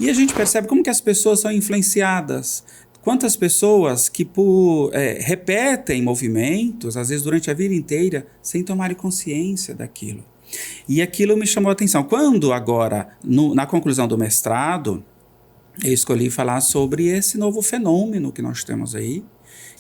E a gente percebe como que as pessoas são influenciadas. Quantas pessoas que repetem movimentos, às vezes durante a vida inteira, sem tomarem consciência daquilo. E aquilo me chamou a atenção. Quando agora, na conclusão do mestrado, eu escolhi falar sobre esse novo fenômeno que nós temos aí,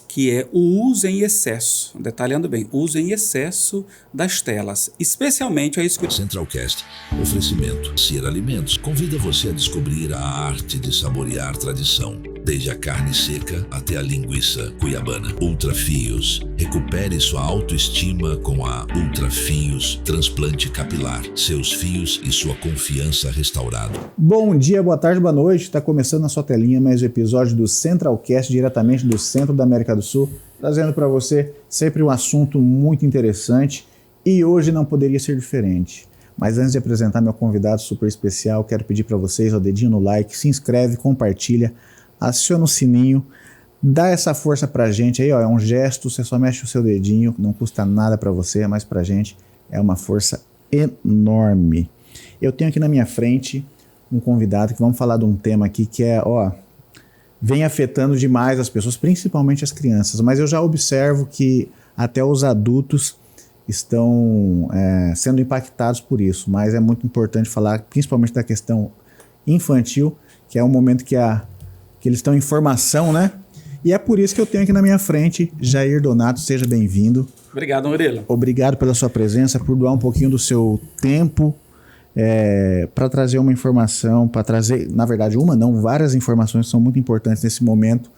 que é o uso em excesso, detalhando bem, uso em excesso das telas, especialmente a escuta. Centralcast, oferecimento Ser Alimentos, convida você a descobrir a arte de saborear tradição, desde a carne seca até a linguiça cuiabana. Ultrafios, recupere sua autoestima com a Ultrafios Transplante Capilar, seus fios e sua confiança restaurado. Bom dia, boa tarde, boa noite, está começando na sua telinha mais um episódio do Centralcast, diretamente do centro da América do Sul, trazendo para você sempre um assunto muito interessante e hoje não poderia ser diferente. Mas antes de apresentar meu convidado super especial, quero pedir para vocês o dedinho no like, se inscreve, compartilha, aciona o sininho, dá essa força pra gente aí, ó, é um gesto, você só mexe o seu dedinho, não custa nada para você, mas pra gente é uma força enorme. Eu tenho aqui na minha frente um convidado que vamos falar de um tema aqui que é, vem afetando demais as pessoas, principalmente as crianças, mas eu já observo que até os adultos estão sendo impactados por isso, mas é muito importante falar principalmente da questão infantil, que é um momento que eles estão em formação, né? E é por isso que eu tenho aqui na minha frente Jair Donato, seja bem-vindo. Obrigado, Murilo. Obrigado pela sua presença, por doar um pouquinho do seu tempo para trazer uma informação, para trazer, na verdade, várias informações que são muito importantes nesse momento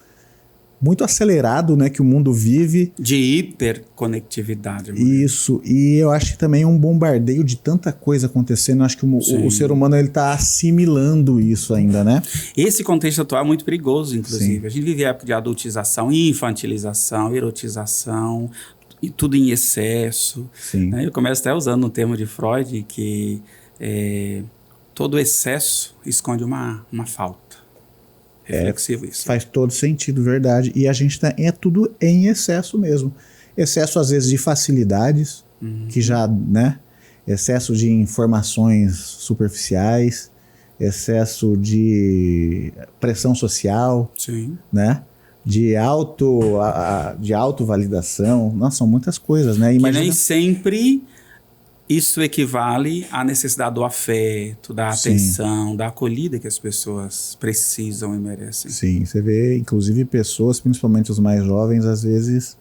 muito acelerado, né, que o mundo vive. De hiperconectividade. Isso, e eu acho que também é um bombardeio de tanta coisa acontecendo, eu acho que o ser humano está assimilando isso ainda, né? Esse contexto atual é muito perigoso, inclusive. Sim. A gente vive a época de adultização, infantilização, erotização, e tudo em excesso. Sim. Né? Eu começo até usando um termo de Freud, que todo excesso esconde uma falta. Reflexivo isso. Faz todo sentido, verdade. E a gente é tudo em excesso mesmo. Excesso, às vezes, de facilidades, que já, né? Excesso de informações superficiais, excesso de pressão social, sim, né? De autovalidação. Nossa, são muitas coisas, né? Imagina... Que nem sempre isso equivale à necessidade do afeto, da atenção, da acolhida que as pessoas precisam e merecem. Sim, você vê, inclusive, pessoas, principalmente os mais jovens, às vezes,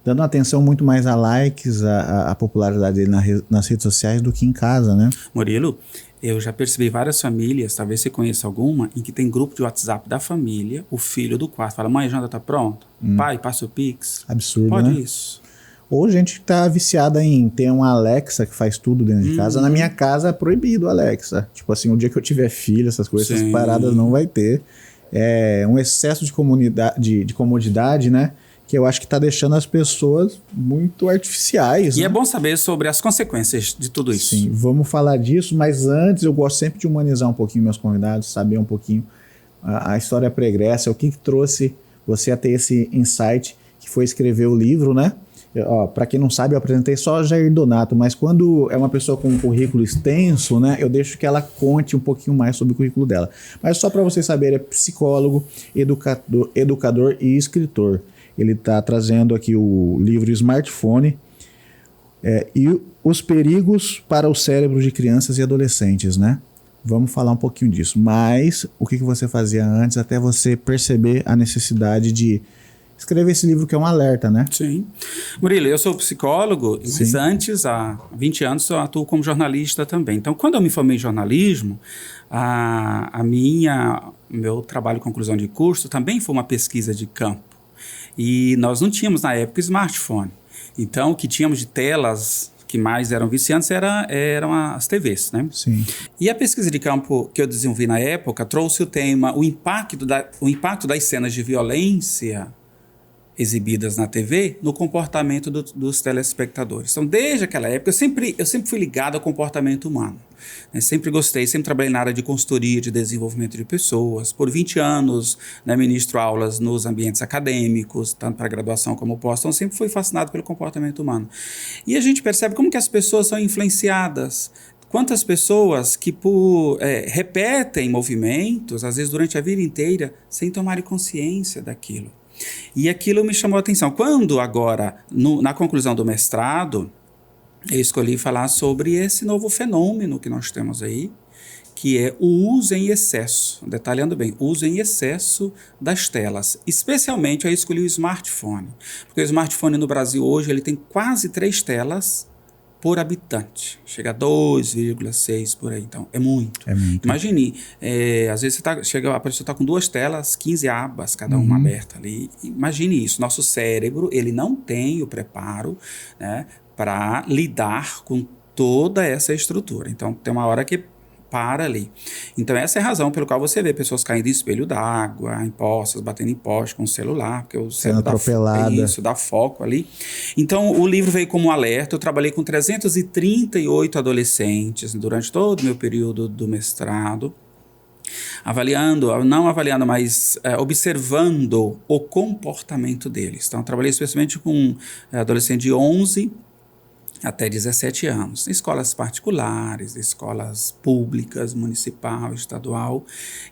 dando atenção muito mais a likes, a popularidade dele nas redes sociais do que em casa, né? Murilo, eu já percebi várias famílias, talvez você conheça alguma, em que tem grupo de WhatsApp da família, o filho do quarto fala, mãe, a janta tá pronta? Pai, passa o Pix? Absurdo, Pode, né? isso. Ou gente que tá viciada em ter uma Alexa que faz tudo dentro de casa. Na minha casa é proibido Alexa. Tipo assim, o dia que eu tiver filho, essas coisas, essas paradas não vai ter. É um excesso de comodidade, né? Que eu acho que tá deixando as pessoas muito artificiais. E né? é bom saber sobre as consequências de tudo isso. Sim, vamos falar disso, mas antes eu gosto sempre de humanizar um pouquinho meus convidados, saber um pouquinho a história pregressa, o que trouxe você a ter esse insight, que foi escrever o livro, né? Para quem não sabe, eu apresentei só Jair Donato, mas quando é uma pessoa com um currículo extenso, né, eu deixo que ela conte um pouquinho mais sobre o currículo dela. Mas só para vocês saberem, é psicólogo, educador e escritor. Ele está trazendo aqui o livro Smartphone e os perigos para o cérebro de crianças e adolescentes, né? Vamos falar um pouquinho disso. Mas o que você fazia antes até você perceber a necessidade de escrever esse livro que é um alerta, né? Sim. Murilo, eu sou psicólogo, mas antes, há 20 anos, eu atuo como jornalista também. Então, quando eu me formei em jornalismo, meu trabalho de conclusão de curso também foi uma pesquisa de campo. E nós não tínhamos, na época, smartphone. Então, o que tínhamos de telas que mais eram viciantes eram as TVs, né? Sim. E a pesquisa de campo que eu desenvolvi na época trouxe o tema, o impacto das cenas de violência exibidas na TV no comportamento dos telespectadores. Então, desde aquela época, eu sempre fui ligado ao comportamento humano. Né? Sempre gostei, sempre trabalhei na área de consultoria, de desenvolvimento de pessoas. Por 20 anos, né, ministro aulas nos ambientes acadêmicos, tanto para graduação como pós. Então, sempre fui fascinado pelo comportamento humano. E a gente percebe como que as pessoas são influenciadas. Quantas pessoas que repetem movimentos, às vezes durante a vida inteira, sem tomarem consciência daquilo. E aquilo me chamou a atenção. Quando agora, na conclusão do mestrado, eu escolhi falar sobre esse novo fenômeno que nós temos aí, que é o uso em excesso, detalhando bem, o uso em excesso das telas. Especialmente eu escolhi o smartphone, porque o smartphone no Brasil hoje ele tem quase 3 telas por habitante, chega a 2,6 por aí, então é muito. Imagine, às vezes a pessoa está com 2 telas, 15 abas, cada uma aberta ali, imagine isso, nosso cérebro ele não tem o preparo, né, para lidar com toda essa estrutura, então tem uma hora que para ali. Então essa é a razão pelo qual você vê pessoas caindo em espelho d'água, em postes, batendo em poste com o celular, porque o celular dá foco ali. Então o livro veio como um alerta. Eu trabalhei com 338 adolescentes durante todo o meu período do mestrado, não avaliando, mas observando o comportamento deles. Então eu trabalhei especialmente com adolescentes de 11 até 17 anos, em escolas particulares, escolas públicas, municipal, estadual.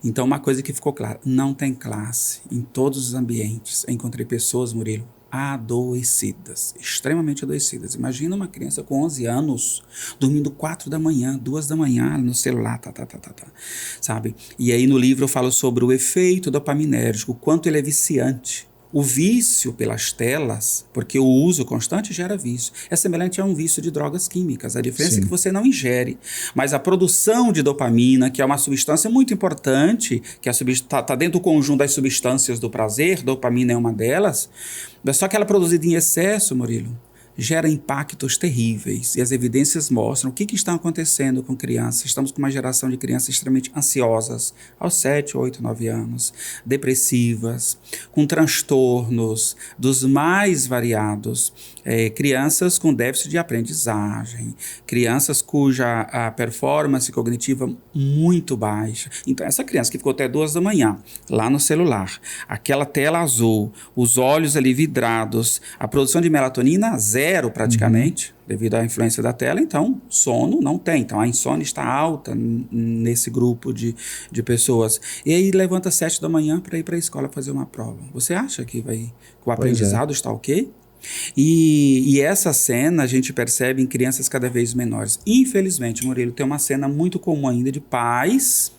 Então, uma coisa que ficou clara, não tem classe em todos os ambientes. Eu encontrei pessoas, Murilo, adoecidas, extremamente adoecidas. Imagina uma criança com 11 anos, dormindo 4 da manhã, 2 da manhã no celular, sabe? E aí no livro eu falo sobre o efeito dopaminérgico, o quanto ele é viciante. O vício pelas telas, porque o uso constante gera vício, é semelhante a um vício de drogas químicas. A diferença é que você não ingere, mas a produção de dopamina, que é uma substância muito importante, que está dentro do conjunto das substâncias do prazer, dopamina é uma delas, só que ela é produzida em excesso, Murilo, gera impactos terríveis. E as evidências mostram o que está acontecendo com crianças. Estamos com uma geração de crianças extremamente ansiosas, aos 7, 8, 9 anos, depressivas, com transtornos dos mais variados, crianças com déficit de aprendizagem, crianças cuja a performance cognitiva muito baixa. Então, essa criança que ficou até 2 da manhã, lá no celular, aquela tela azul, os olhos ali vidrados, a produção de melatonina zero praticamente, devido à influência da tela, então sono não tem. Então a insônia está alta nesse grupo de pessoas. E aí levanta 7 da manhã para ir para a escola fazer uma prova. Você acha que o aprendizado está ok? E essa cena a gente percebe em crianças cada vez menores. Infelizmente, Murilo, tem uma cena muito comum ainda de pais,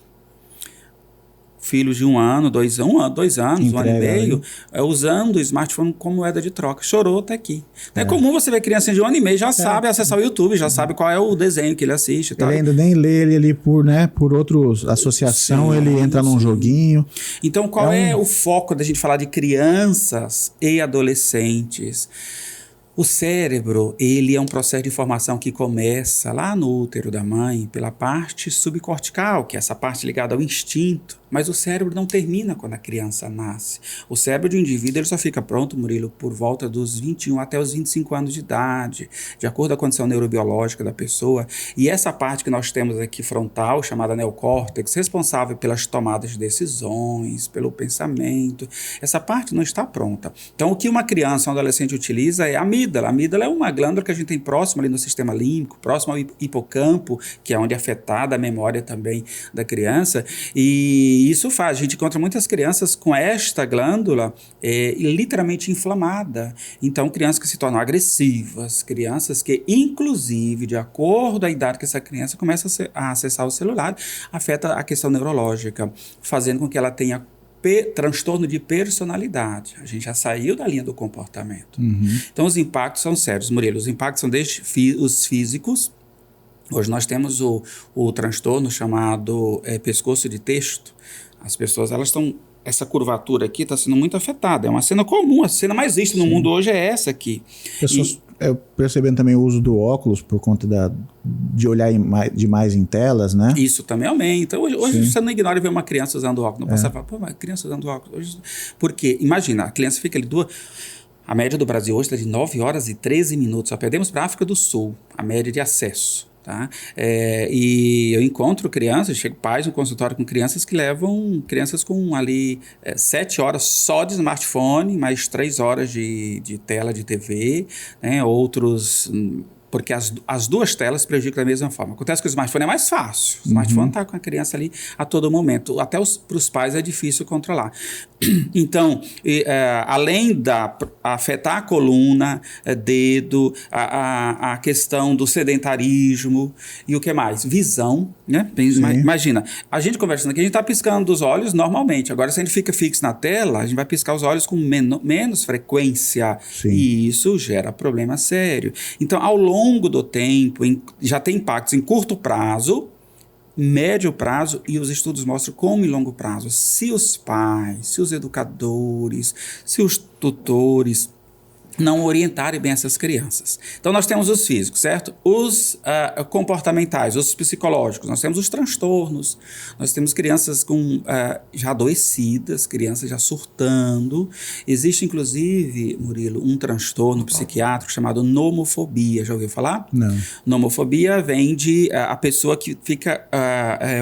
filhos de 1 ano, 2 anos, 1 ano e meio, usando o smartphone como moeda de troca. Chorou até aqui. É comum você ver criança de 1 ano e meio, já sabe acessar o YouTube, já sabe qual é o desenho que ele assiste. Ele ainda nem lê ele ali por outros associação, ele entra num joguinho. Então qual é o foco da gente falar de crianças e adolescentes? O cérebro, ele é um processo de formação que começa lá no útero da mãe, pela parte subcortical, que é essa parte ligada ao instinto. Mas o cérebro não termina quando a criança nasce. O cérebro do indivíduo ele só fica pronto, Murilo, por volta dos 21 até os 25 anos de idade, de acordo com a condição neurobiológica da pessoa. E essa parte que nós temos aqui frontal, chamada neocórtex, responsável pelas tomadas de decisões, pelo pensamento, essa parte não está pronta. Então, o que uma criança, um adolescente utiliza é a amígdala. A amígdala é uma glândula que a gente tem próximo ali no sistema límbico, próximo ao hipocampo, que é onde é afetada a memória também da criança. E isso faz, a gente encontra muitas crianças com esta glândula literalmente inflamada. Então, crianças que se tornam agressivas, crianças que, inclusive, de acordo com a idade que essa criança começa a acessar o celular, afeta a questão neurológica, fazendo com que ela tenha transtorno de personalidade. A gente já saiu da linha do comportamento. Então, os impactos são sérios, Murilo. Os impactos são desde os físicos. Hoje nós temos o transtorno chamado pescoço de texto. As pessoas, elas estão... Essa curvatura aqui está sendo muito afetada. É uma cena comum. A cena mais vista no mundo hoje é essa aqui. Pessoas percebendo também o uso do óculos por conta de olhar demais em telas, né? Isso também aumenta. Hoje você não ignora ver uma criança usando óculos. Não passa a falar, uma criança usando óculos. Hoje, porque, imagina, a criança fica ali A média do Brasil hoje está de 9 horas e 13 minutos. Só perdemos para a África do Sul, a média de acesso. Tá? E eu encontro crianças, chego pais no consultório com crianças que levam crianças com ali 7 horas só de smartphone, mais 3 horas de tela de TV, né? Outros porque as duas telas prejudicam da mesma forma. Acontece que o smartphone é mais fácil. O smartphone está com a criança ali a todo momento. Até para os pais é difícil controlar. Então, além da afetar a coluna, dedo, a questão do sedentarismo e o que mais? Visão, né? Imagina, a gente conversando aqui, a gente está piscando os olhos normalmente. Agora, se a gente fica fixo na tela, a gente vai piscar os olhos com menos frequência. Sim. E isso gera problema sério. Então, ao longo do tempo, já tem impactos em curto prazo, médio prazo, e os estudos mostram como em longo prazo. Se os pais, se os educadores, se os tutores não orientarem bem essas crianças. Então, nós temos os físicos, certo? Os comportamentais, os psicológicos, nós temos os transtornos, nós temos crianças já adoecidas, crianças já surtando. Existe, inclusive, Murilo, um transtorno psiquiátrico chamado nomofobia. Já ouviu falar? Não. Nomofobia vem de a pessoa que fica...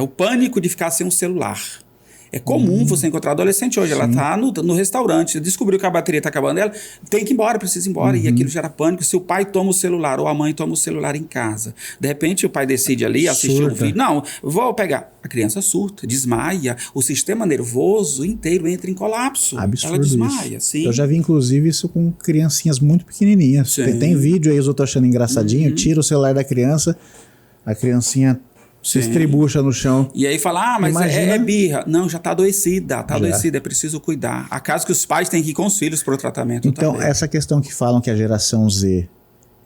o pânico de ficar sem um celular. É comum você encontrar adolescente hoje. Sim. Ela está no restaurante, descobriu que a bateria está acabando, ela tem que ir embora, precisa ir embora. E aquilo gera pânico. Se o pai toma o celular ou a mãe toma o celular em casa, de repente o pai decide ali assistir um vídeo. Não, vou pegar. A criança surta, desmaia, o sistema nervoso inteiro entra em colapso. Absurdo. Ela desmaia, sim. Eu já vi, inclusive, isso com criancinhas muito pequenininhas. Tem vídeo aí, os outros achando engraçadinho, tira o celular da criança, a criancinha se estribucha no chão. E aí fala, mas é birra. Não, já está adoecida, é preciso cuidar. Há casos que os pais têm que ir com os filhos para o tratamento. Então, essa questão que falam que a geração Z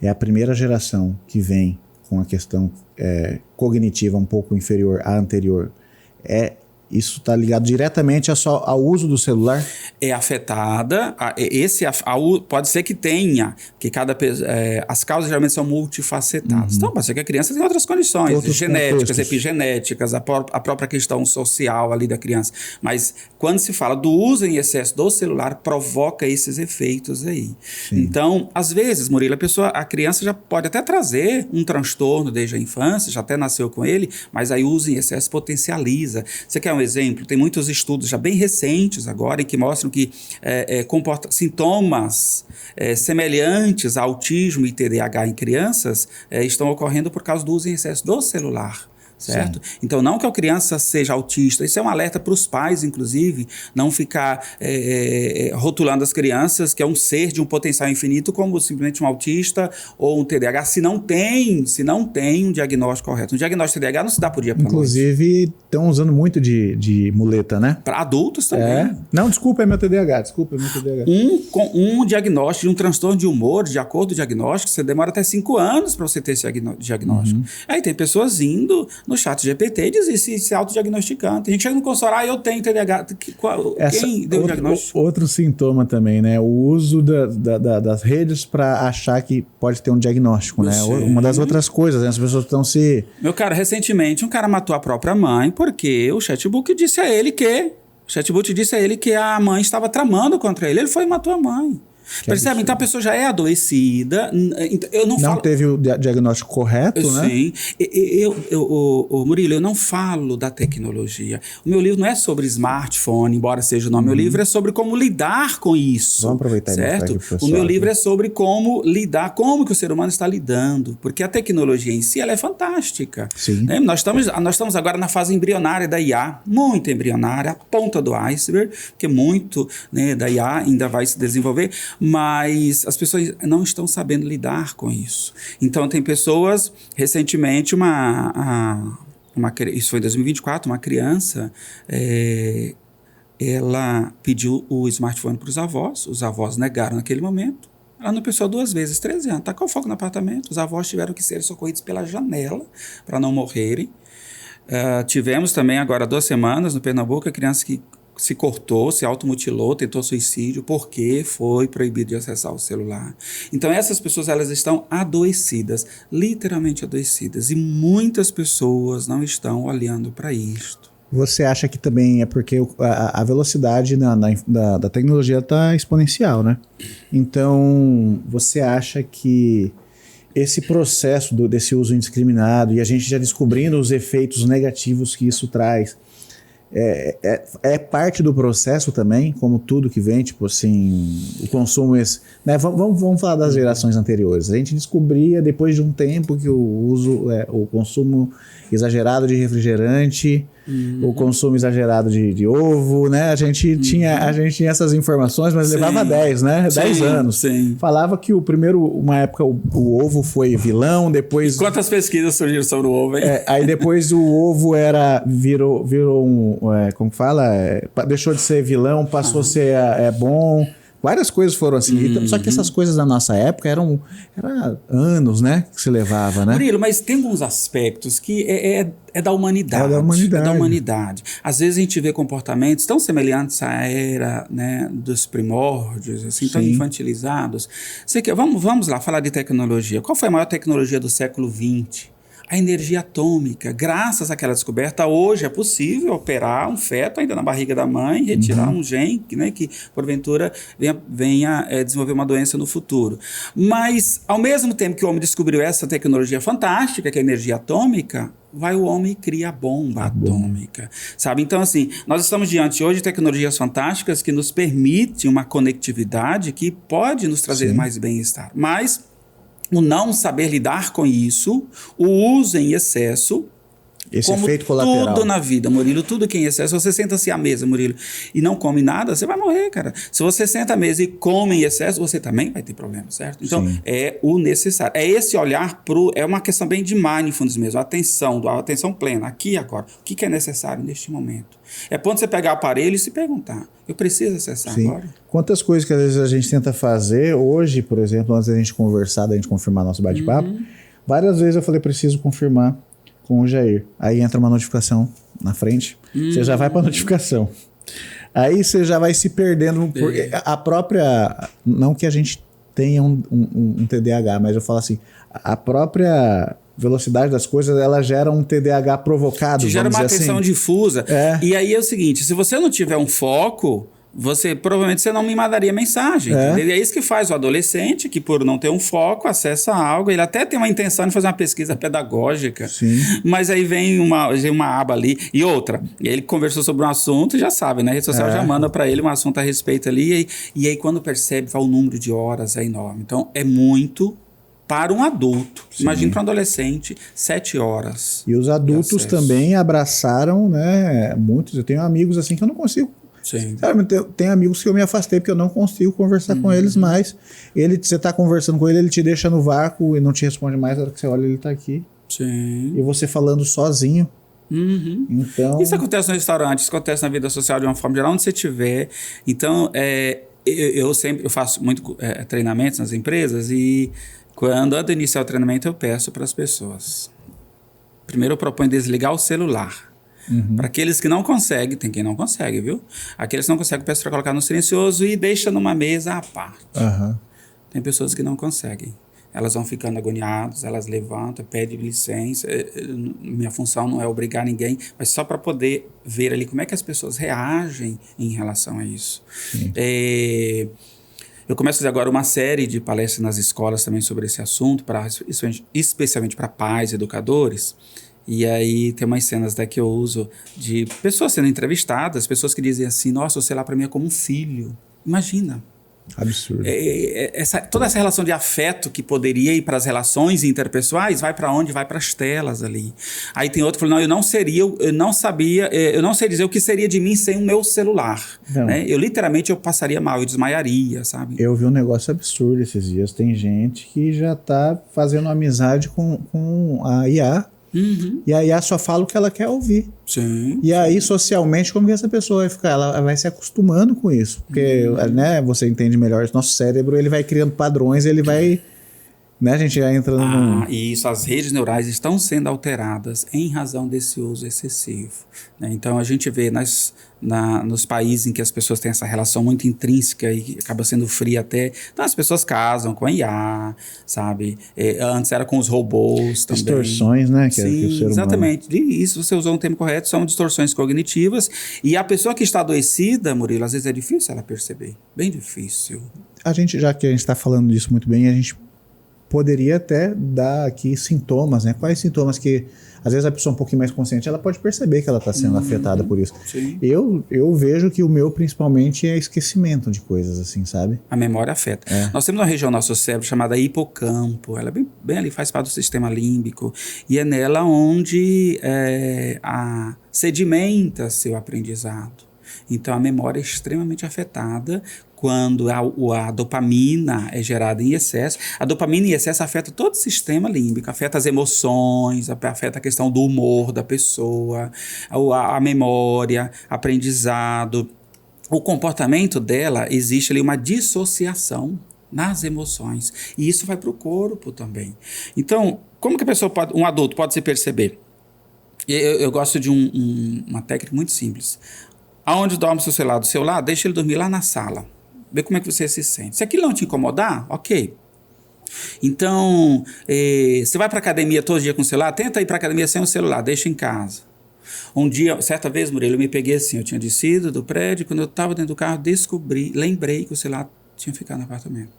é a primeira geração que vem com a questão cognitiva um pouco inferior à anterior, isso está ligado diretamente ao uso do celular? É afetada. Pode ser que tenha, porque as causas geralmente são multifacetadas. Então, pode ser que a criança tenha outras condições, genéticas, epigenéticas, a própria questão social ali da criança. Mas quando se fala do uso em excesso do celular, provoca esses efeitos aí. Sim. Então, às vezes, Murilo, a criança já pode até trazer um transtorno desde a infância, já até nasceu com ele, mas aí o uso em excesso potencializa. Você quer um exemplo? Tem muitos estudos já bem recentes agora em que mostram que sintomas semelhantes a autismo e TDAH em crianças estão ocorrendo por causa do uso em excesso do celular. Certo? Sim. Então, não que a criança seja autista, isso é um alerta para os pais, inclusive, não ficar rotulando as crianças que é um ser de um potencial infinito como simplesmente um autista ou um TDAH, se não tem um diagnóstico correto. Um diagnóstico de TDAH não se dá por dia para inclusive, estão usando muito de muleta, né? Para adultos também. Não, desculpa, é meu TDAH. Um diagnóstico de um transtorno de humor, de acordo com o diagnóstico, você demora até 5 anos para você ter esse diagnóstico. Aí tem pessoas indo no chat GPT e se autodiagnosticando. A gente chega no consultório, eu tenho TDAH. Quem deu o diagnóstico? Outro sintoma também, né? O uso das redes para achar que pode ter um diagnóstico, né? Uma das outras coisas, né? As pessoas estão se... Meu cara, recentemente um cara matou a própria mãe porque o chatbot disse a ele que a mãe estava tramando contra ele. Ele foi e matou a mãe. Percebe? Então a pessoa já é adoecida. Eu não teve o diagnóstico correto, né? Sim. Murilo, eu não falo da tecnologia. O meu livro não é sobre smartphone, embora seja o nome. Meu livro é sobre como lidar com isso. Vamos aproveitar certo? O meu livro é sobre como lidar, como que o ser humano está lidando. Porque a tecnologia em si, ela é fantástica. Sim. Né? Nós estamos agora na fase embrionária da IA, muito embrionária, a ponta do iceberg, porque muito, né, da IA ainda vai se desenvolver. Mas as pessoas não estão sabendo lidar com isso. Então, tem pessoas, recentemente, isso foi em 2024, uma criança, ela pediu o smartphone para os avós negaram naquele momento. Ela não pensou 2 vezes, 13 anos, tacou fogo no apartamento, os avós tiveram que ser socorridos pela janela para não morrerem. Tivemos também, agora 2 semanas, no Pernambuco, a criança que se cortou, se automutilou, tentou suicídio, porque foi proibido de acessar o celular. Então, essas pessoas, elas estão adoecidas, literalmente adoecidas, e muitas pessoas não estão olhando para isto. Você acha que também é porque a velocidade da tecnologia está exponencial, né? Então, você acha que esse processo desse uso indiscriminado, e a gente já descobrindo os efeitos negativos que isso traz, É parte do processo também, como tudo que vem, tipo assim, o consumo né? Vamos falar das gerações anteriores. A gente descobria depois de um tempo que o consumo exagerado de refrigerante, o consumo exagerado de ovo, né? A gente tinha essas informações, mas levava 10, né? 10 anos. Sim. Falava que uma época o ovo foi vilão, depois... E quantas pesquisas surgiram sobre o ovo, hein? Aí depois o ovo virou como que fala? Deixou de ser vilão, passou a ser bom. Várias coisas foram assim. Só que essas coisas da nossa época era anos, né? Que se levava, né? Murilo, mas tem alguns aspectos que é da humanidade. É da humanidade. É da humanidade. Às vezes a gente vê comportamentos tão semelhantes à era, né, dos primórdios, assim, tão infantilizados. Vamos lá falar de tecnologia. Qual foi a maior tecnologia do século XX? A energia atômica. Graças àquela descoberta, hoje é possível operar um feto ainda na barriga da mãe, retirar um gene, né, que porventura venha desenvolver uma doença no futuro. Mas, ao mesmo tempo que o homem descobriu essa tecnologia fantástica, que é a energia atômica, vai o homem e cria a bomba atômica, sabe? Então, assim, nós estamos diante hoje de tecnologias fantásticas que nos permitem uma conectividade que pode nos trazer mais bem-estar. Mas o não saber lidar com isso, o uso em excesso, esse como efeito colateral. tudo na vida, Murilo, tudo que é em excesso. Se você senta-se à mesa, Murilo, e não come nada, você vai morrer, cara. Se você senta à mesa e come em excesso, você também vai ter problema, certo? Então, é o necessário. É esse olhar é uma questão bem de mindfulness mesmo, a atenção plena, aqui e agora. O que é necessário neste momento? É ponto você pegar o aparelho e se perguntar, eu preciso acessar agora? Quantas coisas que às vezes a gente tenta fazer hoje, por exemplo, antes da gente conversar, da gente confirmar nosso bate-papo, várias vezes eu falei, preciso confirmar com o Jair. Aí entra uma notificação na frente, você já vai para a notificação. Aí você já vai se perdendo. A própria... Não que a gente tenha um TDAH, mas eu falo assim, a própria velocidade das coisas, ela gera um TDAH provocado. Gera uma atenção difusa. E aí é o seguinte, se você não tiver um foco, provavelmente você não me mandaria mensagem. E é isso que faz o adolescente, que por não ter um foco, acessa algo, ele até tem uma intenção de fazer uma pesquisa pedagógica, mas aí vem uma aba ali, e outra, ele conversou sobre um assunto, já sabe, né? A rede social já manda para ele um assunto a respeito ali, e aí quando percebe, o número de horas é enorme. Então, é muito para um adulto. Imagina para um adolescente, 7 horas. E os adultos também abraçaram, né? Muitos, eu tenho amigos assim que eu não consigo. Sabe, tem amigos que eu me afastei porque eu não consigo conversar com eles mais. Você está conversando com ele, ele te deixa no vácuo e não te responde mais. Na hora que você olha, ele está aqui. E você falando sozinho. Então... Isso acontece no restaurante, isso acontece na vida social de uma forma geral, onde você estiver. Então, eu faço muito treinamentos nas empresas e quando antes de iniciar o treinamento eu peço para as pessoas. Primeiro eu proponho desligar o celular. Para aqueles que não conseguem, tem quem não consegue, viu? Aqueles que não conseguem, peço para colocar no silencioso e deixa numa mesa à parte. Tem pessoas que não conseguem. Elas vão ficando agoniadas, elas levantam, pedem licença. Minha função não é obrigar ninguém, mas só para poder ver ali como é que as pessoas reagem em relação a isso. Eu começo a fazer agora uma série de palestras nas escolas também sobre esse assunto, especialmente para pais, educadores. E aí tem umas cenas que eu uso de pessoas sendo entrevistadas, pessoas que dizem assim, nossa, você lá para mim é como um filho. Imagina. Absurdo. Toda essa relação de afeto que poderia ir para as relações interpessoais, vai para onde? Vai para as telas ali. Aí tem outro que falou, não, eu não sei dizer o que seria de mim sem o meu celular. Né? Eu passaria mal, eu desmaiaria, sabe? Eu vi um negócio absurdo esses dias. Tem gente que já tá fazendo amizade com a IA. E a IA só fala o que ela quer ouvir. E aí, socialmente, como que essa pessoa vai ficar? Ela vai se acostumando com isso. Porque, né, você entende melhor, nosso cérebro ele vai criando padrões, ele vai... Né, a gente já entrando Isso, as redes neurais estão sendo alteradas em razão desse uso excessivo. Né? Então, a gente vê nos países em que as pessoas têm essa relação muito intrínseca e acaba sendo fria até. Então, as pessoas casam com a IA, sabe? Antes era com os robôs também. Distorções, né? Que Sim, o ser humano... exatamente. Isso, você usou um termo correto, são distorções cognitivas. E a pessoa que está adoecida, Murilo, às vezes é difícil ela perceber. Bem difícil. Já que a gente está falando disso muito bem, a gente poderia até dar aqui sintomas, né? Quais sintomas que, às vezes, a pessoa um pouquinho mais consciente, ela pode perceber que ela está sendo afetada por isso. Sim. Eu vejo que o meu, principalmente, é esquecimento de coisas, assim, sabe? A memória afeta. Nós temos uma região do nosso cérebro chamada hipocampo. Ela é bem ali, faz parte do sistema límbico. E é nela onde sedimenta-se o aprendizado. Então, a memória é extremamente afetada quando a dopamina é gerada em excesso. A dopamina em excesso afeta todo o sistema límbico, afeta as emoções, afeta a questão do humor da pessoa, a memória, aprendizado. O comportamento dela, existe ali uma dissociação nas emoções. E isso vai para o corpo também. Então, como que a pessoa um adulto pode se perceber? Eu gosto de uma técnica muito simples. Aonde dorme o seu celular? Do seu lado, deixa ele dormir lá na sala. Vê como é que você se sente. Se aquilo não te incomodar, ok. Então, você vai para academia todo dia com o celular, tenta ir para academia sem o celular, deixa em casa. Um dia, certa vez, Murilo, eu me peguei assim, eu tinha descido do prédio, quando eu estava dentro do carro, lembrei que o celular tinha ficado no apartamento.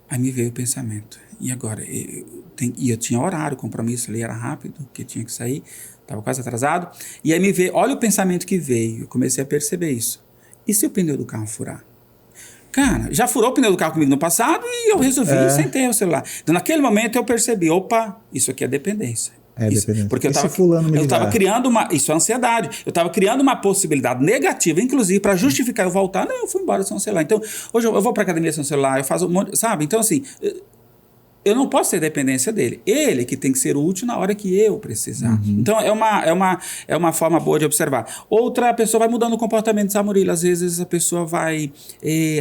Aí me veio o pensamento, e agora? E eu tinha horário, compromisso ali, era rápido, que tinha que sair, estava quase atrasado, e aí me veio, olha o pensamento que veio, eu comecei a perceber isso. E se o pneu do carro furar? Cara, já furou o pneu do carro comigo no passado e eu resolvi sem o celular. Então, naquele momento eu percebi, opa, isso aqui é dependência. Dependência. Porque eu estava criando isso é ansiedade. Eu estava criando uma possibilidade negativa, inclusive, para justificar eu voltar. Não, eu fui embora sem o celular. Então, hoje eu vou para a academia sem o celular, eu faço um monte, sabe? Então, assim, eu não posso ter dependência dele. Ele que tem que ser útil na hora que eu precisar. Então, é uma forma boa de observar. Outra pessoa vai mudando o comportamento, sabe, Murilo? Às vezes a pessoa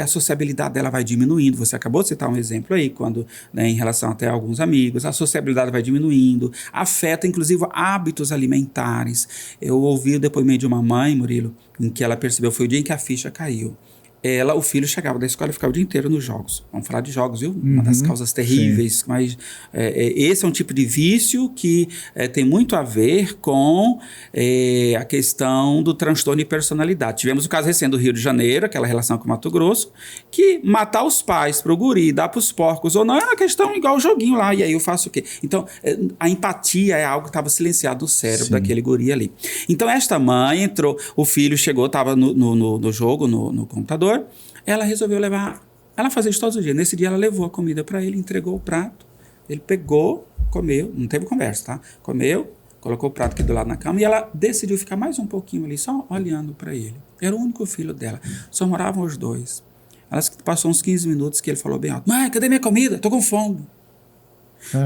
a sociabilidade dela vai diminuindo. Você acabou de citar um exemplo aí, quando, né, em relação até a alguns amigos, a sociabilidade vai diminuindo, afeta, inclusive, hábitos alimentares. Eu ouvi o depoimento de uma mãe, Murilo, em que ela percebeu, foi o dia em que a ficha caiu. O filho chegava da escola e ficava o dia inteiro nos jogos. Vamos falar de jogos, viu? Uma das causas terríveis. Sim. Mas esse é um tipo de vício que tem muito a ver com a questão do transtorno de personalidade. Tivemos o caso recente do Rio de Janeiro, aquela relação com o Mato Grosso, que matar os pais para o guri, dar para os porcos ou não, é uma questão igual o joguinho lá. E aí eu faço o quê? Então, a empatia é algo que estava silenciado no cérebro daquele guri ali. Então, esta mãe entrou, o filho chegou, estava no jogo, no computador. Ela resolveu levar, ela fazia isso todos os dias. Nesse dia ela levou a comida para ele, entregou o prato, ele pegou, comeu, não teve conversa, tá? Comeu, colocou o prato aqui do lado na cama e ela decidiu ficar mais um pouquinho ali, só olhando para ele. Era o único filho dela, só moravam os dois. Ela passou uns 15 minutos que ele falou bem alto: mãe, cadê minha comida? Tô com fome.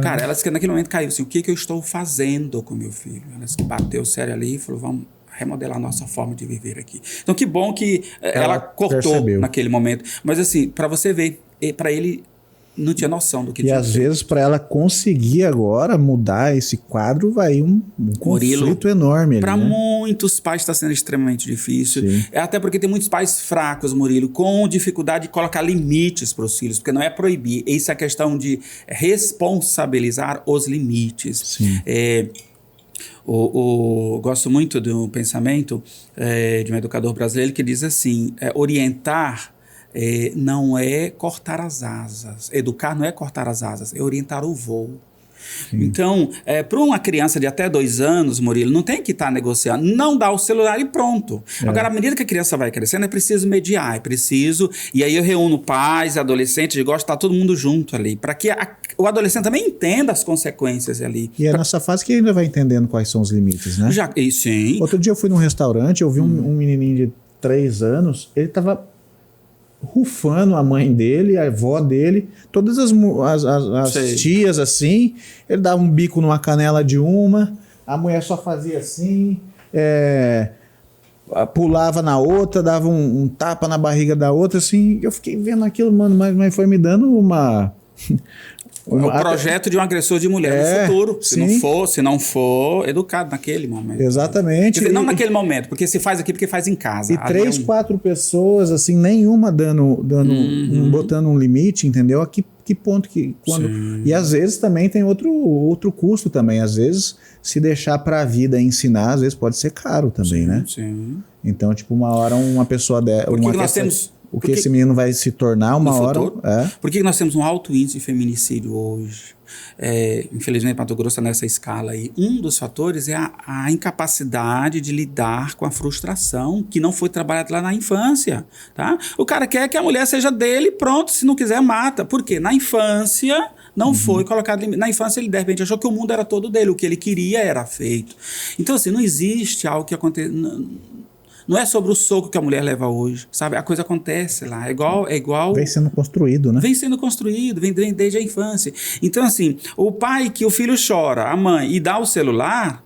Cara, ela disse que naquele momento caiu assim: o que eu estou fazendo com meu filho? Ela disse que bateu sério ali e falou: vamos remodelar a nossa forma de viver aqui. Então, que bom que ela cortou percebeu naquele momento. Mas, assim, para você ver, para ele não tinha noção do que tinha. E, às vezes, para ela conseguir agora mudar esse quadro, vai um conflito enorme. Para muitos pais está sendo extremamente difícil. Até porque tem muitos pais fracos, Murilo, com dificuldade de colocar limites para os filhos, porque não é proibir. Isso é questão de responsabilizar os limites. Sim. Gosto muito do pensamento de um educador brasileiro que diz assim: orientar não é cortar as asas, educar não é cortar as asas, é orientar o voo. Sim. Então, para uma criança de até 2 anos, Murilo, não tem que estar negociando, não dá o celular e pronto. Agora, à medida que a criança vai crescendo, é preciso mediar, e aí eu reúno pais, adolescentes, eu gosto de estar todo mundo junto ali, para que o adolescente também entenda as consequências ali. E é nessa fase que ainda vai entendendo quais são os limites, né? Sim. Outro dia eu fui num restaurante, eu vi um menininho de 3 anos, ele estava rufando a mãe dele, a avó dele, todas as tias assim, ele dava um bico numa canela de uma, a mulher só fazia assim, pulava na outra, dava um tapa na barriga da outra, assim, eu fiquei vendo aquilo, mano, mas foi me dando o projeto de um agressor de mulher no futuro, se não for educado naquele momento. Exatamente. Dizer, não naquele momento, porque se faz aqui, porque faz em casa. E 3, 4 pessoas, assim, nenhuma botando um limite, entendeu? A que ponto que... E às vezes também tem outro custo também. Às vezes, se deixar para a vida ensinar, às vezes pode ser caro também, né? Sim. Então, tipo, uma hora uma pessoa... Porque nós temos o que esse menino vai se tornar uma hora. Por que nós temos um alto índice de feminicídio hoje? Infelizmente, Mato Grosso está nessa escala aí. Um dos fatores é a incapacidade de lidar com a frustração que não foi trabalhada lá na infância, tá? O cara quer que a mulher seja dele, pronto, se não quiser, mata. Por quê? Na infância não foi colocado limite. Na infância ele de repente achou que o mundo era todo dele, o que ele queria era feito. Então assim, não existe algo que acontece... Não é sobre o soco que a mulher leva hoje, sabe? A coisa acontece lá, é igual... Vem sendo construído, né? Vem sendo construído, vem desde a infância. Então, assim, o pai que o filho chora, a mãe, e dá o celular...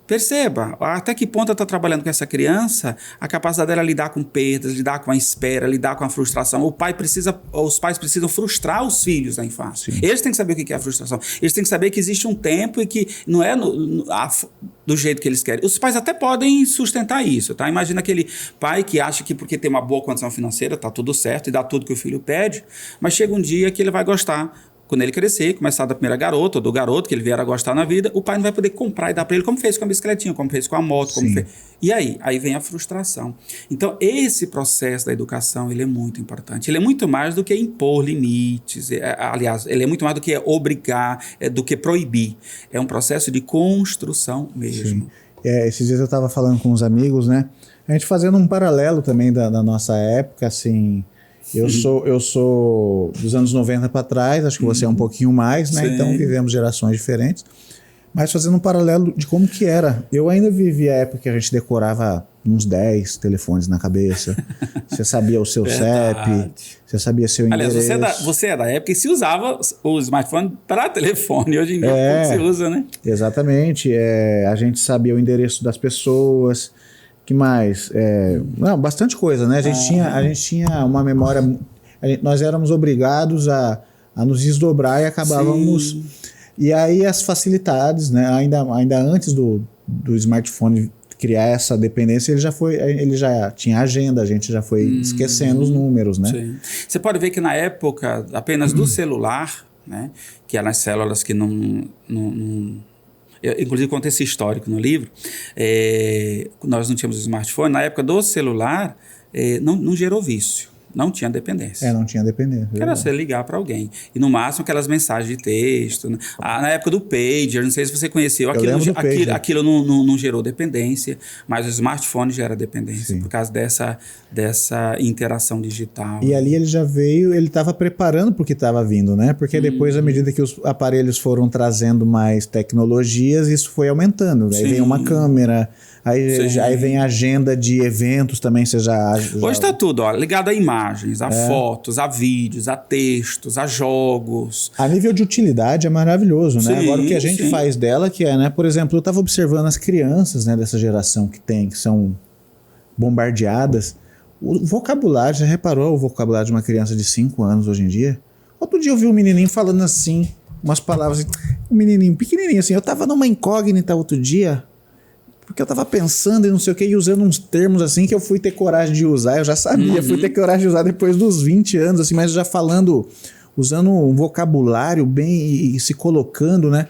Perceba, até que ponto está trabalhando com essa criança, a capacidade dela lidar com perdas, lidar com a espera, lidar com a frustração. Os pais precisam frustrar os filhos na infância. Sim. Eles têm que saber o que é a frustração. Eles têm que saber que existe um tempo e que não é do jeito que eles querem. Os pais até podem sustentar isso, tá? Imagina aquele pai que acha que porque tem uma boa condição financeira, tá tudo certo e dá tudo que o filho pede, mas chega um dia que ele vai gostar. Quando ele crescer, começar da primeira garota ou do garoto que ele vier a gostar na vida, o pai não vai poder comprar e dar para ele como fez com a bicicletinha, como fez com a moto, como fez. E aí vem a frustração. Então, esse processo da educação, ele é muito importante. Ele é muito mais do que impor limites, aliás, ele é muito mais do que obrigar, do que proibir. É um processo de construção mesmo. Esses dias eu estava falando com uns amigos, né? A gente fazendo um paralelo também da nossa época, assim... Eu sou dos anos 90 para trás, acho que você é um pouquinho mais, né? Sim. Então vivemos gerações diferentes. Mas fazendo um paralelo de como que era. Eu ainda vivi a época que a gente decorava uns 10 telefones na cabeça. Você sabia o seu CEP, você sabia seu endereço. Aliás, você é da época que se usava o smartphone para telefone. Hoje em dia pouco se usa, né? Exatamente. A gente sabia o endereço das pessoas... Que mais? Bastante coisa, né? A gente tinha uma memória... Nós éramos obrigados a nos desdobrar e acabávamos... Sim. E aí as facilidades, né? Ainda antes do smartphone criar essa dependência, ele já tinha agenda, a gente já foi esquecendo os números, né? Sim. Você pode ver que na época apenas do celular, né? Que eram as células que não eu, inclusive, contei esse histórico no livro. Nós não tínhamos smartphone. Na época do celular, não gerou vício. Não tinha dependência. Não tinha dependência. Era você ligar para alguém. E no máximo aquelas mensagens de texto. Né? Na época do pager, não sei se você conheceu, aquilo não gerou dependência, mas o smartphone gera dependência. Sim. Por causa dessa interação digital. E ali ele já veio, ele estava preparando para o que estava vindo, né? Porque depois, à medida que os aparelhos foram trazendo mais tecnologias, isso foi aumentando. Aí vem uma câmera... Aí vem a agenda de eventos também, Hoje está tudo, ligado a imagens, a fotos, a vídeos, a textos, a jogos. A nível de utilidade é maravilhoso, né? Agora o que a gente faz dela, que né? Por exemplo, eu estava observando as crianças, né, dessa geração que são bombardeadas. O vocabulário, já reparou o vocabulário de uma criança de 5 anos hoje em dia? Outro dia eu vi um menininho falando assim, umas palavras assim, um menininho pequenininho assim. Eu estava numa incógnita outro dia, porque eu tava pensando e não sei o que, e usando uns termos assim que eu fui ter coragem de usar. Eu já sabia, fui ter coragem de usar depois dos 20 anos, assim, mas já usando um vocabulário bem e se colocando, né?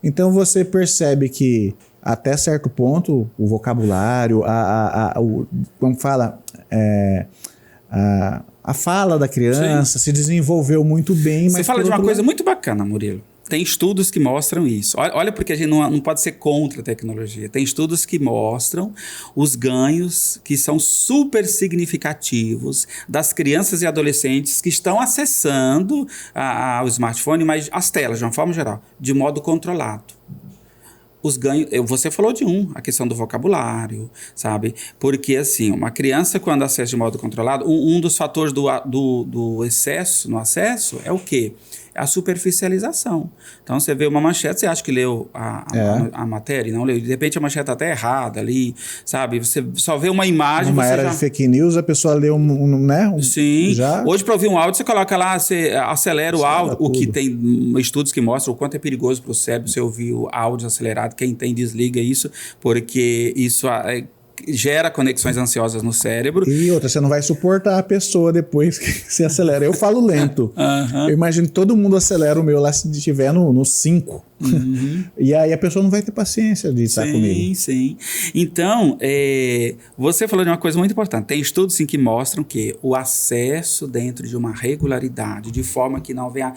Então você percebe que até certo ponto o vocabulário, como fala, a fala da criança se desenvolveu muito bem. Você fala de uma coisa muito bacana, Murilo. Tem estudos que mostram isso. Olha porque a gente não pode ser contra a tecnologia. Tem estudos que mostram os ganhos que são super significativos das crianças e adolescentes que estão acessando o smartphone, mas as telas, de uma forma geral, de modo controlado. Os ganhos, você falou de a questão do vocabulário, sabe? Porque, assim, uma criança, quando acessa de modo controlado, um dos fatores do excesso no acesso é o quê? A superficialização. Então, você vê uma manchete, você acha que leu a matéria e não leu. De repente, a manchete está até errada ali, sabe? Você só vê uma imagem... Numa era de fake news, a pessoa leu né? Sim. Hoje, para ouvir um áudio, você coloca lá, você acelera o áudio, o que tem estudos que mostram o quanto é perigoso para o cérebro você ouvir o áudio acelerado. Quem tem, desliga isso, porque isso... gera conexões ansiosas no cérebro. E outra, você não vai suportar a pessoa depois que você acelera. Eu falo lento. Eu imagino que todo mundo acelera o meu lá se estiver no 5. E aí a pessoa não vai ter paciência de estar comigo. Sim. Então, você falou de uma coisa muito importante. Tem estudos sim, que mostram que o acesso dentro de uma regularidade, de forma que não venha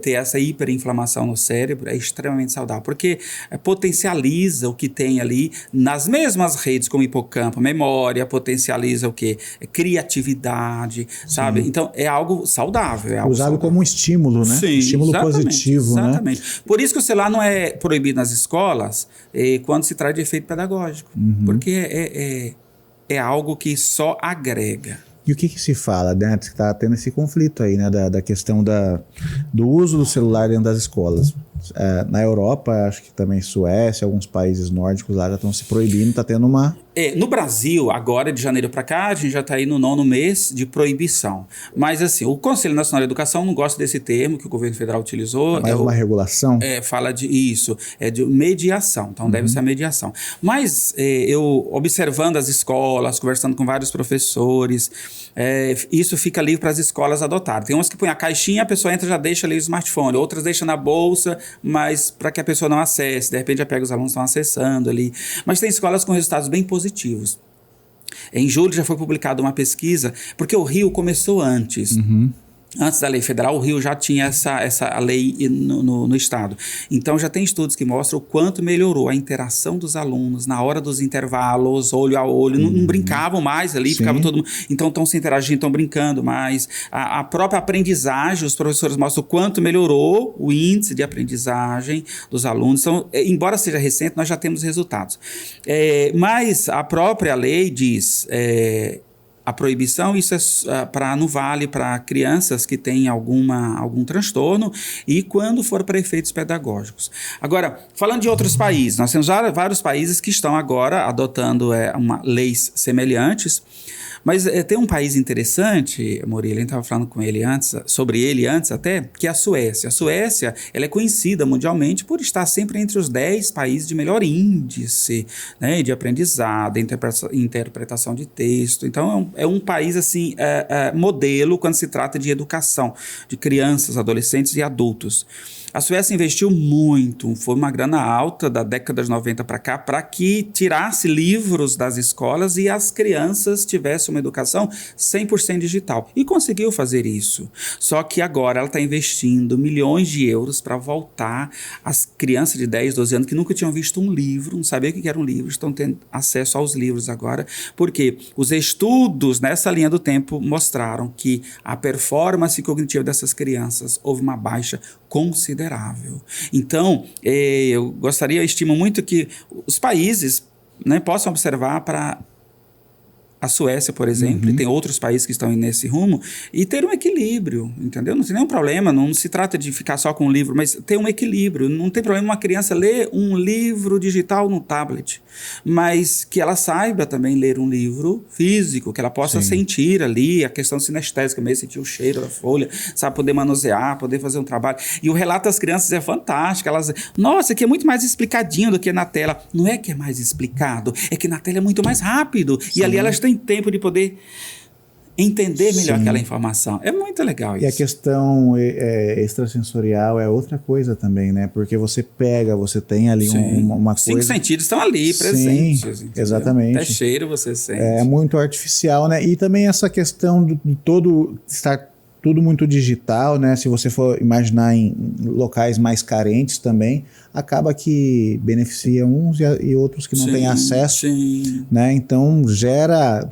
ter essa hiperinflamação no cérebro, é extremamente saudável, porque potencializa o que tem ali nas mesmas redes, como hipocampo, memória, potencializa o quê? Criatividade, sabe? Então, é algo saudável. É algo usado saudável. como um estímulo, né? Sim, Estímulo exatamente, positivo, né? exatamente. Por isso que o celular não é proibido nas escolas quando se trata de efeito pedagógico. Porque é algo que só agrega. E o que se fala, né? Está tendo esse conflito aí, né? Da questão do uso do celular dentro das escolas. Na Europa, acho que também Suécia, alguns países nórdicos lá já estão se proibindo, está tendo uma... No Brasil, agora de janeiro para cá, a gente já está aí no 9º mês de proibição. Mas assim, o Conselho Nacional de Educação não gosta desse termo que o governo federal utilizou. Mais uma regulação? Fala de isso, de mediação, então deve ser a mediação. Mas eu observando as escolas, conversando com vários professores, isso fica livre para as escolas adotarem. Tem umas que põem a caixinha, a pessoa entra e já deixa ali o smartphone, outras deixam na bolsa, mas para que a pessoa não acesse, de repente já pega os alunos que estão acessando ali. Mas tem escolas com resultados bem positivos. Em julho já foi publicada uma pesquisa, porque o Rio começou antes. Antes da lei federal, o Rio já tinha essa lei no estado. Então, já tem estudos que mostram o quanto melhorou a interação dos alunos na hora dos intervalos, olho a olho. Não brincavam mais ali, ficava todo mundo... Então, estão se interagindo, estão brincando mais. A própria aprendizagem, os professores mostram o quanto melhorou o índice de aprendizagem dos alunos. Então, embora seja recente, nós já temos resultados. Mas a própria lei diz... A proibição, isso não vale para crianças que têm algum transtorno e quando for para efeitos pedagógicos. Agora, falando de outros países, nós temos vários países que estão agora adotando leis semelhantes, mas tem um país interessante, Murilo, a gente estava falando sobre ele antes até, que é a Suécia. A Suécia ela é conhecida mundialmente por estar sempre entre os 10 países de melhor índice, né, de aprendizado, interpretação de texto. Então é um país assim, modelo quando se trata de educação de crianças, adolescentes e adultos. A Suécia investiu muito, foi uma grana alta da década de 90 para cá, para que tirasse livros das escolas e as crianças tivessem uma educação 100% digital. E conseguiu fazer isso. Só que agora ela está investindo milhões de euros para voltar as crianças de 10, 12 anos que nunca tinham visto um livro, não sabiam o que era um livro, estão tendo acesso aos livros agora, porque os estudos nessa linha do tempo mostraram que a performance cognitiva dessas crianças houve uma baixa considerável. Então, eu estimo muito que os países, né, possam observar para a Suécia, por exemplo, e tem outros países que estão nesse rumo, e ter um equilíbrio, entendeu? Não tem nenhum problema, não se trata de ficar só com um livro, mas ter um equilíbrio. Não tem problema uma criança ler um livro digital no tablet, mas que ela saiba também ler um livro físico, que ela possa sentir ali a questão sinestésica mesmo, sentir o cheiro da folha, sabe, poder manusear, poder fazer um trabalho. E o relato das crianças é fantástico. Elas, nossa, aqui é muito mais explicadinho do que na tela. Não é que é mais explicado, é que na tela é muito mais rápido. E ali elas têm tempo de poder entender melhor aquela informação. É muito legal isso. E a questão extrasensorial é outra coisa também, né? Porque você tem ali uma coisa... 5 sentidos estão ali presentes. Sim, exatamente. Até cheiro você sente. É muito artificial, né? E também essa questão de estar tudo muito digital, né? Se você for imaginar em locais mais carentes também, acaba que beneficia uns e outros que não têm acesso, né? Então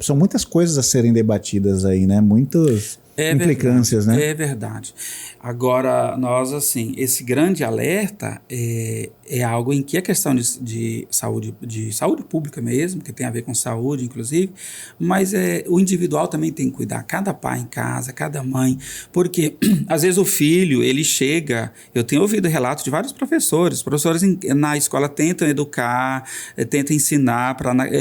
são muitas coisas a serem debatidas aí, né? Muitas implicâncias, verdade, né? É verdade. Agora, nós, assim, esse grande alerta é algo em que a questão de saúde pública mesmo, que tem a ver com saúde, inclusive, mas o individual também tem que cuidar, cada pai em casa, cada mãe, porque às vezes o filho, ele chega, eu tenho ouvido relatos de vários professores na escola tentam educar, tentam ensinar,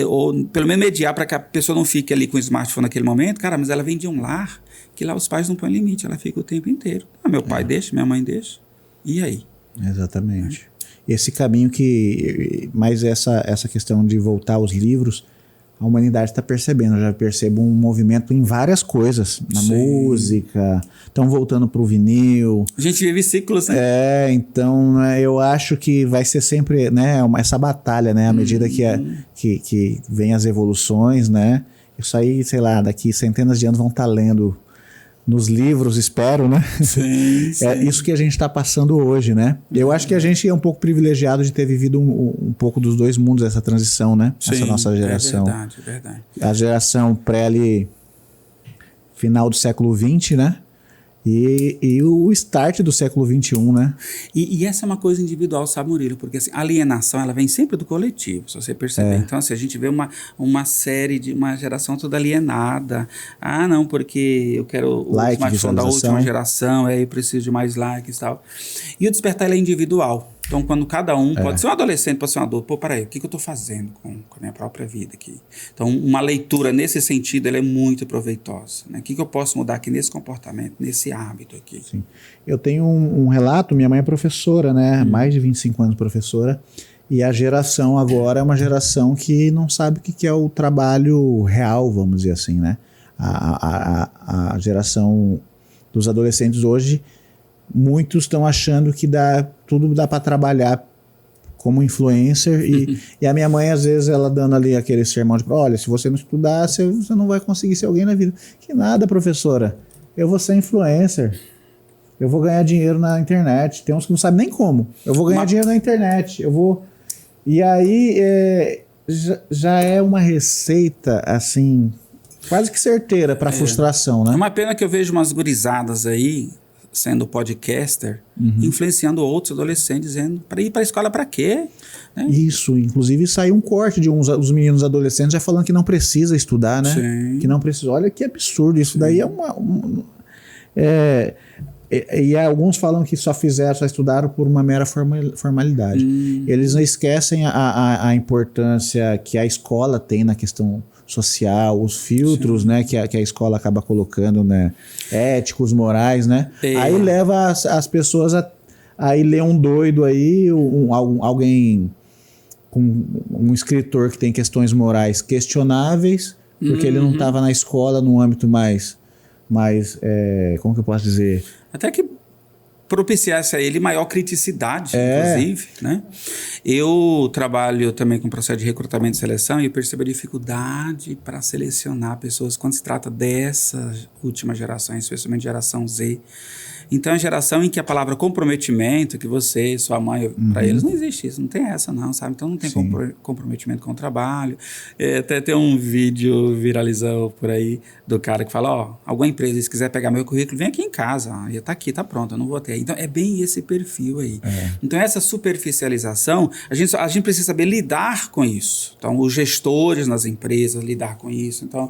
ou pelo menos mediar para que a pessoa não fique ali com o smartphone naquele momento, cara, mas ela vem de um lar que lá os pais não põem limite, ela fica o tempo inteiro. Meu pai deixa, minha mãe deixa, e aí? Exatamente. Esse caminho mas essa questão de voltar aos livros, a humanidade está percebendo. Eu já percebo um movimento em várias coisas. Na música, estão voltando para o vinil. A gente vive ciclos, né? Então, né, eu acho que vai ser sempre, né, essa batalha, né? À medida que vem as evoluções, né? Isso aí, sei lá, daqui centenas de anos vão estar lendo nos livros, espero, né? Sim. É isso que a gente está passando hoje, né? Eu acho que a gente é um pouco privilegiado de ter vivido um pouco dos dois mundos, essa transição, né? Sim, essa nossa geração. É verdade. A geração ali, final do século XX, né? E o start do século XXI, né? E essa é uma coisa individual, sabe, Murilo? Porque assim, a alienação, ela vem sempre do coletivo, se você perceber. Então, assim, a gente vê uma série de uma geração toda alienada. Ah, não, porque eu quero o smartphone da última geração, aí eu preciso de mais likes e tal. E o despertar, ele é individual. Então, quando cada um, pode ser um adolescente, pode ser um adulto, peraí, o que eu estou fazendo com a minha própria vida aqui? Então, uma leitura nesse sentido, ela é muito proveitosa, né? O que eu posso mudar aqui nesse comportamento, nesse hábito aqui? Sim. Eu tenho um relato, minha mãe é professora, né? Mais de 25 anos professora, e a geração agora é uma geração que não sabe o que é o trabalho real, vamos dizer assim, né? A geração dos adolescentes hoje, muitos estão achando que tudo dá para trabalhar como influencer e a minha mãe, às vezes, ela dando ali aquele sermão de, olha, se você não estudar, você não vai conseguir ser alguém na vida. Que nada, professora, eu vou ser influencer, eu vou ganhar dinheiro na internet, tem uns que não sabem nem como, eu vou ganhar dinheiro na internet, e aí já é uma receita, assim, quase que certeira para frustração, né? É uma pena que eu vejo umas gurizadas aí, sendo podcaster, influenciando outros adolescentes, dizendo para ir para a escola para quê? Né? Isso, inclusive saiu um corte de os meninos adolescentes já falando que não precisa estudar, né? Sim. Que não precisa. Olha que absurdo, isso daí e alguns falam que só estudaram por uma mera formalidade. Eles não esquecem a importância que a escola tem na questão social, os filtros, né, que a escola acaba colocando, né, éticos, morais, né? Aí leva as pessoas a ler um doido aí, alguém com um escritor que tem questões morais questionáveis, porque ele não estava na escola num âmbito mais como que eu posso dizer? Até que propiciasse a ele maior criticidade, inclusive, né? Eu trabalho também com processo de recrutamento e seleção e eu percebo a dificuldade para selecionar pessoas quando se trata dessa última geração, especialmente geração Z. Então, é a geração em que a palavra comprometimento, que você, sua mãe, para eles não existe isso, não tem essa não, sabe? Então, não tem comprometimento com o trabalho. Até tem um vídeo viralizou por aí do cara que fala, alguma empresa, se quiser pegar meu currículo, vem aqui em casa, tá aqui, tá pronto, eu não vou ter. Então, é bem esse perfil aí. Então, essa superficialização, a gente precisa saber lidar com isso. Então, os gestores nas empresas, lidar com isso. Então,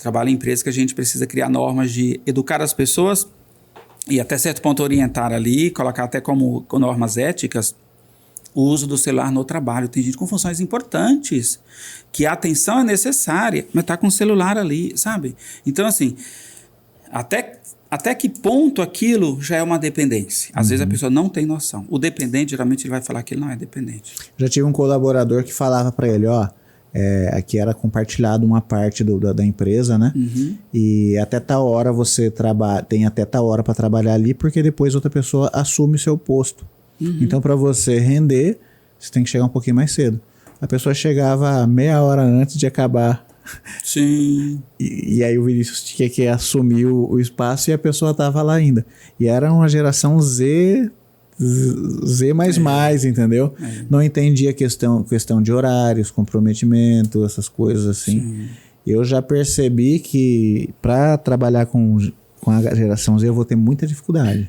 trabalho em empresas que a gente precisa criar normas de educar as pessoas e até certo ponto orientar ali, colocar até como normas éticas, o uso do celular no trabalho. Tem gente com funções importantes, que a atenção é necessária, mas está com o celular ali, sabe? Então, assim, até que ponto aquilo já é uma dependência? Às vezes a pessoa não tem noção. O dependente, geralmente, ele vai falar que ele não é dependente. Já tive um colaborador que falava para ele, aqui era compartilhado uma parte da empresa, né? E até tal hora você tem até tal hora para trabalhar ali, porque depois outra pessoa assume o seu posto. Então, para você render, você tem que chegar um pouquinho mais cedo. A pessoa chegava meia hora antes de acabar. Sim. E aí o Vinícius tinha que assumir o espaço e a pessoa estava lá ainda. E era uma geração Z mais, entendeu? Não entendia questão de horários, comprometimento, essas coisas assim. Sim. Eu já percebi que para trabalhar com a geração Z eu vou ter muita dificuldade.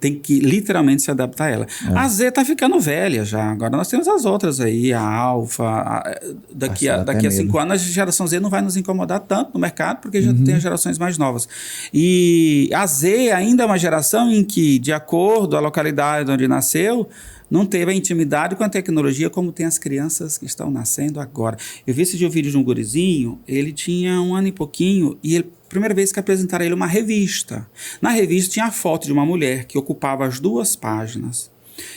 Tem que literalmente se adaptar a ela. A Z tá ficando velha já. Agora nós temos as outras aí, a Alfa. Daqui a 5 anos a geração Z não vai nos incomodar tanto no mercado, porque já tem as gerações mais novas. E a Z ainda é uma geração em que, de acordo com a localidade onde nasceu, não teve a intimidade com a tecnologia como tem as crianças que estão nascendo agora. Eu vi esse dia um vídeo de um gurizinho, ele tinha 1 ano e pouquinho, e ele, primeira vez que apresentaram ele uma revista. Na revista tinha a foto de uma mulher que ocupava as 2 páginas.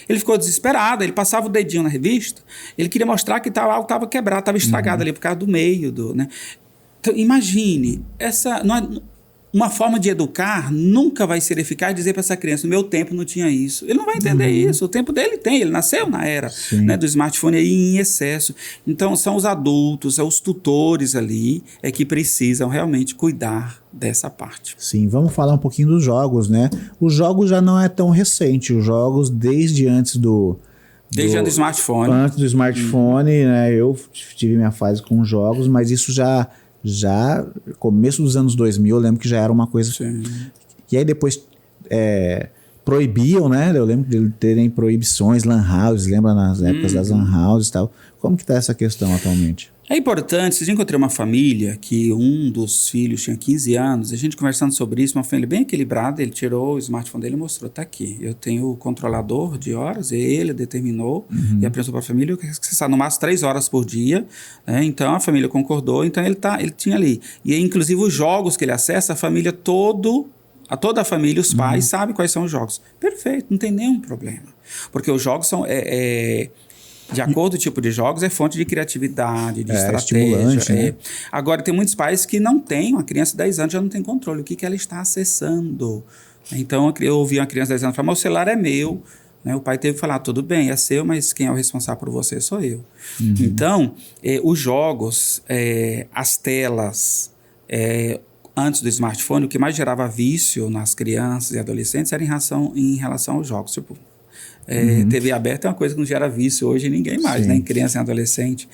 Ele ficou desesperado, ele passava o dedinho na revista, ele queria mostrar que algo estava quebrado, estava estragado ali por causa do meio. Né? Então, imagine, uma forma de educar nunca vai ser eficaz dizer para essa criança, no meu tempo não tinha isso. Ele não vai entender isso, o tempo dele tem, ele nasceu na era, né, do smartphone aí em excesso. Então são os adultos, são os tutores ali que precisam realmente cuidar dessa parte. Sim, vamos falar um pouquinho dos jogos, né? Os jogos já não é tão recente, os jogos desde antes do smartphone. Antes do smartphone, né? Eu tive minha fase com jogos, mas isso já começo dos anos 2000, eu lembro que já era uma coisa... Sim. E aí depois proibiam, né? Eu lembro de terem proibições, lan houses, lembra nas épocas das lan houses e tal. Como que está essa questão atualmente? É importante, eu encontrei uma família que um dos filhos tinha 15 anos, a gente conversando sobre isso, uma família bem equilibrada, ele tirou o smartphone dele e mostrou, tá aqui, eu tenho o controlador de horas, ele determinou e apresentou para a família que você está no máximo 3 horas por dia, né? Então a família concordou, então ele tinha ali. E inclusive os jogos que ele acessa, a família toda a família, os pais sabem quais são os jogos. Perfeito, não tem nenhum problema, porque os jogos são... de acordo com o tipo de jogos, é fonte de criatividade, de estratégia. Estimulante, né? Agora, tem muitos pais que não têm, uma criança de 10 anos já não tem controle. O que ela está acessando? Então, eu ouvi uma criança de 10 anos falar, mas o celular é meu. Né? O pai teve que falar, tudo bem, é seu, mas quem é o responsável por você sou eu. Então, os jogos, as telas... antes do smartphone, o que mais gerava vício nas crianças e adolescentes era em relação aos jogos. Tipo... TV aberta é uma coisa que não gera vício hoje em ninguém mais, né? Em criança e adolescente.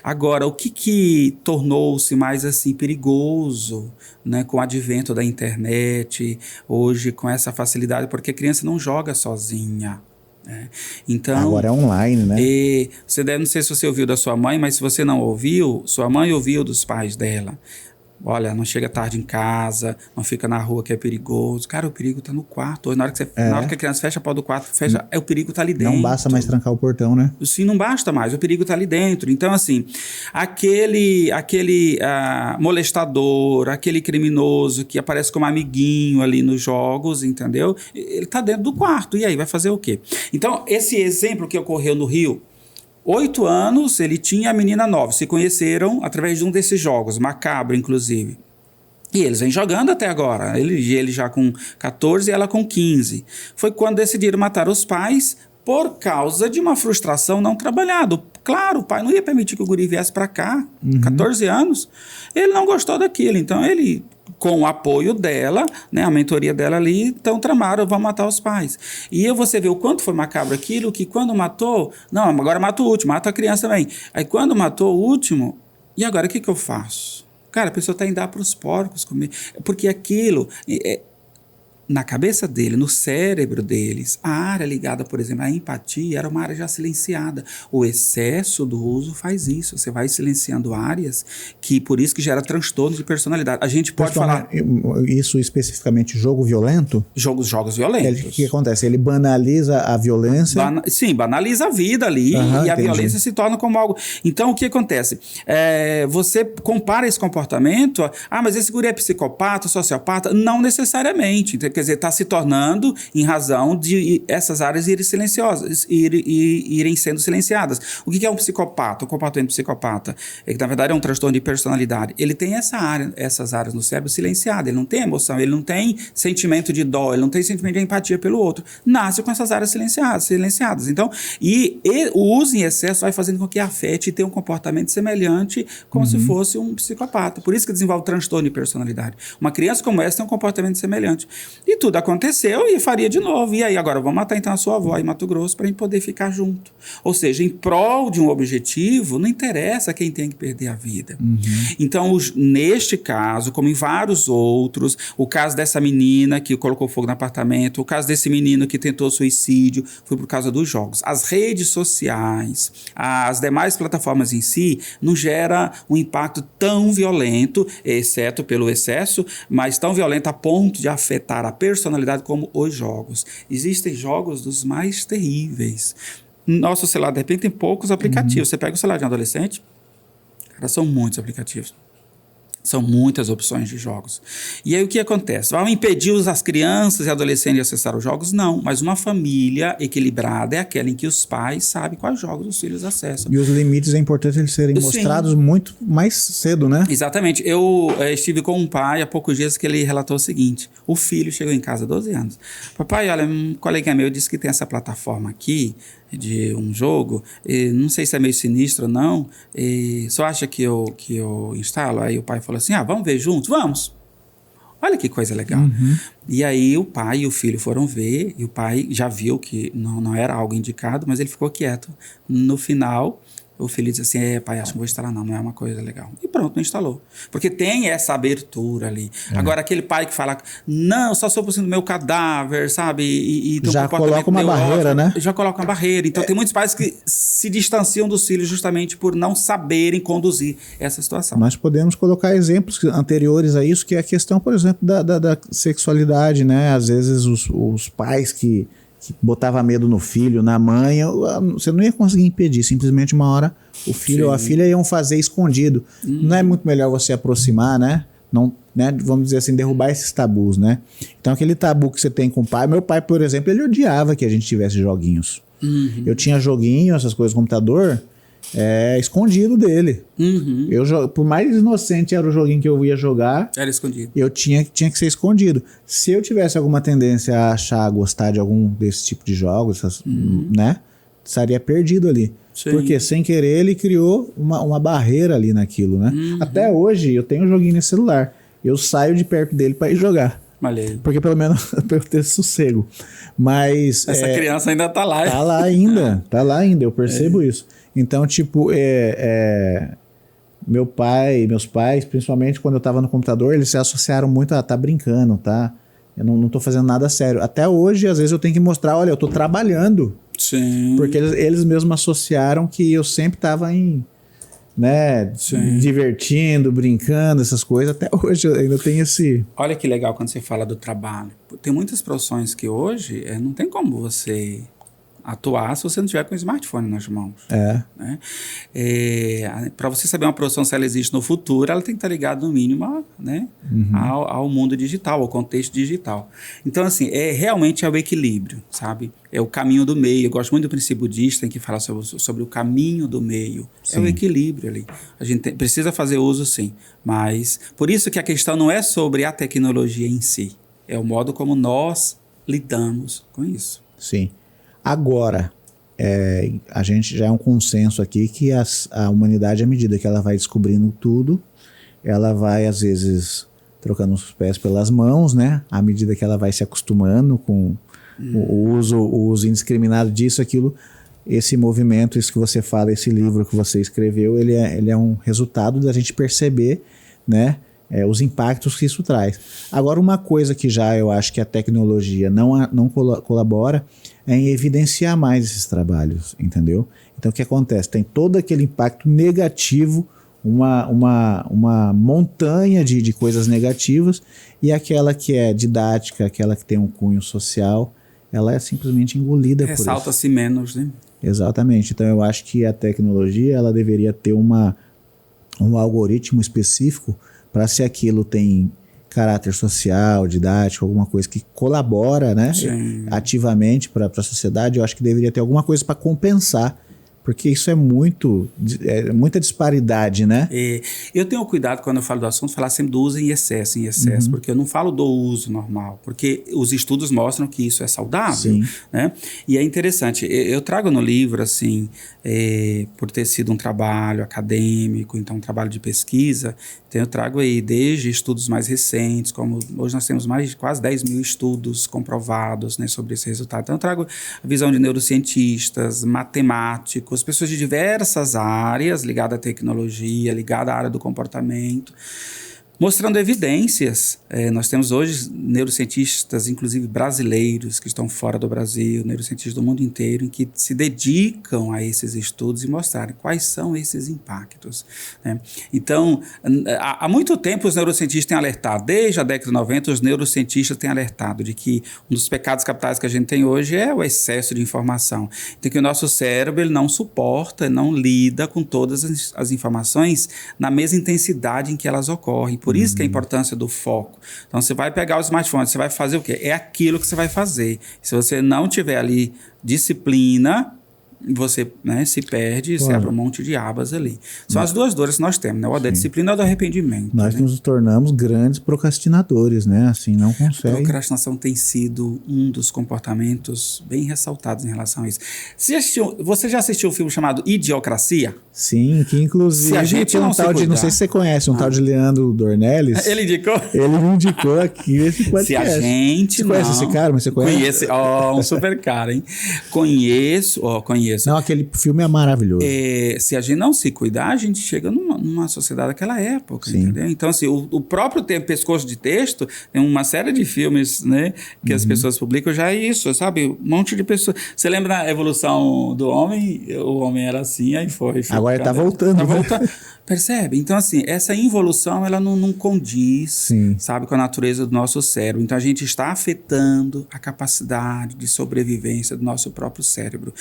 Agora, o que tornou-se mais assim perigoso, né? Com o advento da internet, hoje com essa facilidade, porque a criança não joga sozinha. Né? Então, agora é online, né? Não sei se você ouviu da sua mãe, mas se você não ouviu, sua mãe ouviu dos pais dela. Olha, não chega tarde em casa, não fica na rua que é perigoso. Cara, o perigo está no quarto. Na hora que a criança fecha a porta do quarto, o perigo está ali dentro. Não basta mais trancar o portão, né? Sim, não basta mais, o perigo está ali dentro. Então, assim, aquele molestador, aquele criminoso que aparece como amiguinho ali nos jogos, entendeu? Ele está dentro do quarto. E aí, vai fazer o quê? Então, esse exemplo que ocorreu no Rio, 8 anos, ele tinha a menina 9, se conheceram através de um desses jogos, macabro inclusive. E eles vêm jogando até agora, ele já com 14 e ela com 15. Foi quando decidiram matar os pais por causa de uma frustração não trabalhada. Claro, o pai não ia permitir que o guri viesse para cá, 14 anos. Ele não gostou daquilo, então ele... com o apoio dela, né, a mentoria dela ali, então tramaram, vão matar os pais. E aí você vê o quanto foi macabro aquilo, que quando matou, não, agora mata o último, mata a criança também. Aí quando matou o último, e agora o que eu faço? Cara, a pessoa está indo dar para os porcos comer, porque aquilo... na cabeça dele, no cérebro deles, a área ligada, por exemplo, à empatia era uma área já silenciada. O excesso do uso faz isso. Você vai silenciando áreas que, por isso que gera transtorno de personalidade. A gente pode falar... Isso especificamente, jogo violento? Jogos violentos. O que acontece? Ele banaliza a violência? Sim, banaliza a vida ali e a entendi. violência se torna como algo... Então, o que acontece? Você compara esse comportamento... mas esse guri é psicopata, sociopata? Não necessariamente. Quer dizer, está se tornando em razão de essas áreas irem silenciosas, irem sendo silenciadas. O que é um psicopata? O comportamento psicopata é que, na verdade, é um transtorno de personalidade. Ele tem essas áreas no cérebro silenciadas. Ele não tem emoção, ele não tem sentimento de dó, ele não tem sentimento de empatia pelo outro. Nasce com essas áreas silenciadas. Então, o uso em excesso vai fazendo com que afete e tenha um comportamento semelhante como se fosse um psicopata. Por isso que desenvolve transtorno de personalidade. Uma criança como essa tem um comportamento semelhante. E tudo aconteceu e faria de novo. E aí, agora, vamos matar então a sua avó em Mato Grosso para a gente poder ficar junto. Ou seja, em prol de um objetivo, não interessa quem tem que perder a vida. Então, neste caso, como em vários outros, o caso dessa menina que colocou fogo no apartamento, o caso desse menino que tentou suicídio, foi por causa dos jogos. As redes sociais, as demais plataformas em si, não gera um impacto tão violento, exceto pelo excesso, mas tão violento a ponto de afetar a personalidade como os jogos. Existem jogos dos mais terríveis. Nosso celular, de repente, tem poucos aplicativos. Você pega o celular de um adolescente, cara, são muitos aplicativos. São muitas opções de jogos. E aí o que acontece? Vão impedir as crianças e adolescentes de acessar os jogos? Não, mas uma família equilibrada é aquela em que os pais sabem quais jogos os filhos acessam. E os limites é importante eles serem mostrados muito mais cedo, né? Exatamente. Eu estive com um pai há poucos dias que ele relatou o seguinte: o filho chegou em casa há 12 anos. Papai, olha, um colega meu disse que tem essa plataforma aqui de um jogo, não sei se é meio sinistro ou não, só acha que eu instalo? Aí o pai falou assim, vamos ver juntos? Vamos! Olha que coisa legal. Uhum. E aí o pai e o filho foram ver, e o pai já viu que não era algo indicado, mas ele ficou quieto. No final, o filho disse assim, pai, acho que não vou instalar não é uma coisa legal. E pronto, não instalou. Porque tem essa abertura ali. Agora, aquele pai que fala, não, eu só sou por cima do meu cadáver, sabe? E já coloca uma barreira, né? Já coloca uma barreira. Então, tem muitos pais que se distanciam dos filhos justamente por não saberem conduzir essa situação. Nós podemos colocar exemplos anteriores a isso, que é a questão, por exemplo, da sexualidade, né? Às vezes os pais que botava medo no filho, na mãe, você não ia conseguir impedir, simplesmente uma hora o filho ou a filha iam fazer escondido. Não é muito melhor você aproximar, né? Não, né? Vamos dizer assim, derrubar esses tabus, né? Então aquele tabu que você tem com o pai, meu pai, por exemplo, ele odiava que a gente tivesse joguinhos. Eu tinha joguinho, essas coisas, computador, escondido dele. Por mais inocente era o joguinho que eu ia jogar, era escondido. Eu tinha que ser escondido. Se eu tivesse alguma tendência a gostar de algum desse tipo de jogos, né, estaria perdido ali. Sim. Porque sem querer ele criou uma barreira ali naquilo, né? Até hoje eu tenho um joguinho nesse celular. Eu saio de perto dele para ir jogar. Valeu. Porque pelo menos para eu ter sossego. Mas essa criança ainda tá lá. Tá lá ainda, eu percebo isso. Então, tipo, meus pais, principalmente quando eu tava no computador, eles se associaram muito a tá brincando, tá? Eu não tô fazendo nada sério. Até hoje, às vezes, eu tenho que mostrar, olha, eu tô trabalhando. Sim. Porque eles mesmos associaram que eu sempre tava né, divertindo, brincando, essas coisas. Até hoje eu ainda tenho esse... Olha que legal quando você fala do trabalho. Tem muitas profissões que hoje não tem como você atuar se você não tiver com o smartphone nas mãos. Né? Para você saber uma profissão, se ela existe no futuro, ela tem que estar ligada, no mínimo, né, ao mundo digital, ao contexto digital. Então, assim, realmente é o equilíbrio, sabe? É o caminho do meio. Eu gosto muito do princípio budista, em que fala sobre o caminho do meio. Sim. É o equilíbrio ali. A gente precisa fazer uso, sim. Mas, por isso que a questão não é sobre a tecnologia em si. É o modo como nós lidamos com isso. Sim. Agora, a gente já é um consenso aqui que a humanidade, à medida que ela vai descobrindo tudo, ela vai, às vezes, trocando os pés pelas mãos, né? À medida que ela vai se acostumando com o uso indiscriminado disso, aquilo, esse movimento, isso que você fala, esse livro que você escreveu, ele é um resultado da gente perceber, né? Os impactos que isso traz. Agora, uma coisa que já eu acho que a tecnologia não colabora é em evidenciar mais esses trabalhos, entendeu? Então, o que acontece? Tem todo aquele impacto negativo, uma montanha de coisas negativas, e aquela que é didática, aquela que tem um cunho social, ela é simplesmente engolida por isso. Ressalta-se menos, né? Exatamente. Então, eu acho que a tecnologia ela deveria ter um algoritmo específico para, se aquilo tem caráter social, didático, alguma coisa que colabora, né, ativamente para a sociedade, eu acho que deveria ter alguma coisa para compensar, porque isso é muita disparidade, né? Eu tenho cuidado quando eu falo do assunto, falar sempre do uso em excesso, porque eu não falo do uso normal, porque os estudos mostram que isso é saudável, né? E é interessante, eu trago no livro, assim, por ter sido um trabalho acadêmico, então um trabalho de pesquisa, então eu trago aí desde estudos mais recentes, como hoje nós temos mais de quase 10 mil estudos comprovados, né, sobre esse resultado. Então eu trago a visão de neurocientistas, matemáticos, pessoas de diversas áreas ligadas à tecnologia, ligadas à área do comportamento, mostrando evidências. Nós temos hoje neurocientistas, inclusive brasileiros, que estão fora do Brasil, neurocientistas do mundo inteiro, em que se dedicam a esses estudos e mostrarem quais são esses impactos, né? Então, há muito tempo os neurocientistas têm alertado, desde a década de 90, os neurocientistas têm alertado de que um dos pecados capitais que a gente tem hoje é o excesso de informação. Então, que o nosso cérebro ele não suporta, não lida com todas as informações na mesma intensidade em que elas ocorrem. Por isso que a importância do foco. Então, você vai pegar o smartphone, você vai fazer o quê? É aquilo que você vai fazer. Se você não tiver ali disciplina, você, né, se perde, você abre um monte de abas ali. São as duas dores que nós temos, né? Ou da disciplina ou do arrependimento. Nós né? nos tornamos grandes procrastinadores, né? Assim, não A consegue. procrastinação tem sido um dos comportamentos bem ressaltados em relação a isso. Você já assistiu um filme chamado Idiocracia? Sim, que inclusive Se a gente tem um não se tal de, não sei cuidar. se você conhece, um tal de Leandro Dornelles. Ele indicou? Ele me indicou aqui esse podcast. Se a gente Você conhece esse cara? Mas você conhece? Conhece, um super cara, hein? Conheço. Não, aquele filme é maravilhoso. Se a gente não se cuidar, a gente chega numa sociedade daquela época, Sim. entendeu? Então, assim, o próprio pescoço de texto, tem uma série de filmes, né, que as pessoas publicam já é isso, sabe? Um monte de pessoas. Você lembra a evolução do homem? O homem era assim, aí foi. Agora ele tá voltando. Tá voltando. Percebe? Então, assim, essa involução, ela não condiz, Sim. sabe, com a natureza do nosso cérebro. Então, a gente está afetando a capacidade de sobrevivência do nosso próprio cérebro.